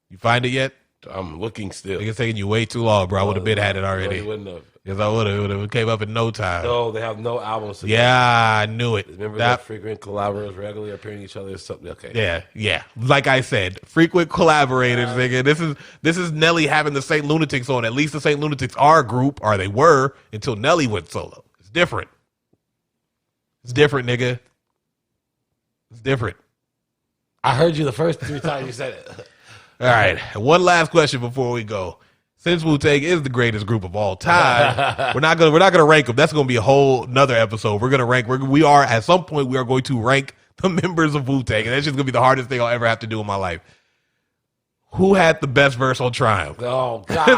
You find it yet? I'm looking still. It's taking you way too long, bro. I would have been had it already. No, wouldn't have. Because I would have. It came up in no time. No, they have no albums together. Yeah, I knew it. Remember that frequent collaborators regularly appearing each other or something? Okay. Yeah. Like I said, frequent collaborators, nigga. This is Nelly having the Saint Lunatics on. At least the Saint Lunatics are a group, or they were, until Nelly went solo. It's different. It's different, nigga. It's different. I heard you the first 3 times you said it. All right. One last question before we go. Since Wu-Tang is the greatest group of all time, we're not gonna rank them. That's gonna be a whole nother episode. We're gonna rank. We are at some point we are going to rank the members of Wu-Tang, and that's just gonna be the hardest thing I'll ever have to do in my life. Who had the best verse on Triumph? Oh God!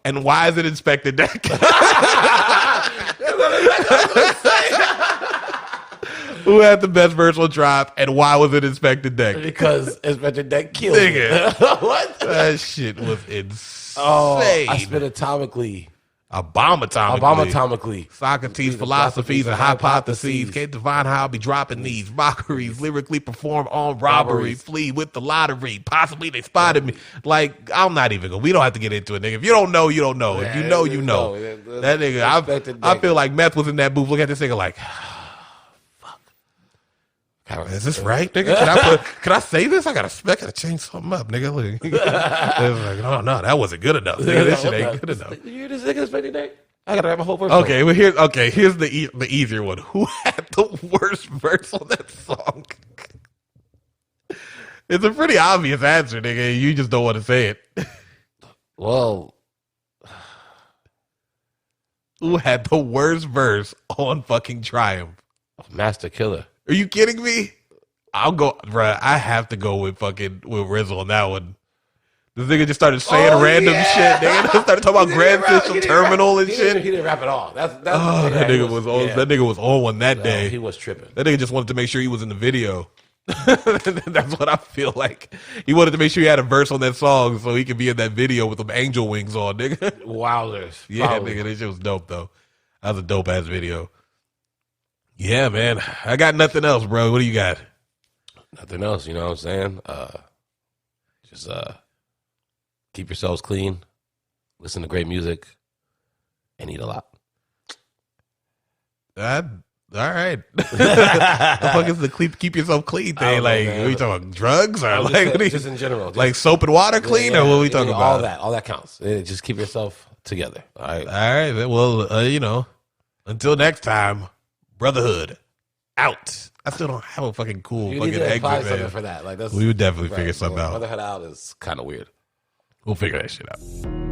and why is it Inspector Deck? Who had the best verse on Triumph, and why was it Inspector Deck? Because Inspector Deck killed nigga. What? That shit was insane. Oh, I spit atomically. Abomatomically. Socrates' philosophies and hypotheses. Can't define how I'll be dropping these. Mockeries, lyrically perform on robbery. Flee with the lottery. Possibly they spotted me. Like, I'm not even going. We don't have to get into it, nigga. If you don't know, you don't know. If you know, you know. That nigga, I feel like Meth was in that booth. Look at this nigga like, is this right, nigga? Can I say this? I gotta change something up, nigga. It was like, no, that wasn't good enough. Nigga, this shit ain't good enough. You hear this nigga Inspector Deck? I gotta have a whole verse. Okay, well here's the easier one. Who had the worst verse on that song? It's a pretty obvious answer, nigga. You just don't want to say it. Well, who had the worst verse on fucking Triumph? Master Killer. Are you kidding me? I'll go, bruh. I have to go with Rizzo on that one. This nigga just started saying random shit. Nigga started talking about Grand Central Terminal and shit. He didn't rap at all. That nigga was on. Yeah. That nigga was on one that day. He was tripping. That nigga just wanted to make sure he was in the video. That's what I feel like. He wanted to make sure he had a verse on that song so he could be in that video with them angel wings on, nigga. Wowzers. Yeah, nigga, that shit was dope though. That was a dope ass video. Yeah, man. I got nothing else, bro. What do you got? Nothing else, you know what I'm saying? Just keep yourselves clean, listen to great music, and eat a lot. All right. The fuck is the keep yourself clean thing? Like, what are you talking about? Drugs? Or like, just in general. Like soap and water clean? Or what are we talking about? All that counts. Just keep yourself together. All right. All right. Well, until next time. Brotherhood. out. I still don't have a fucking cool You fucking need to apply exit, something man. for that. Like that's We would definitely right, figure something going out. Brotherhood out is kind of weird. We'll figure that shit out.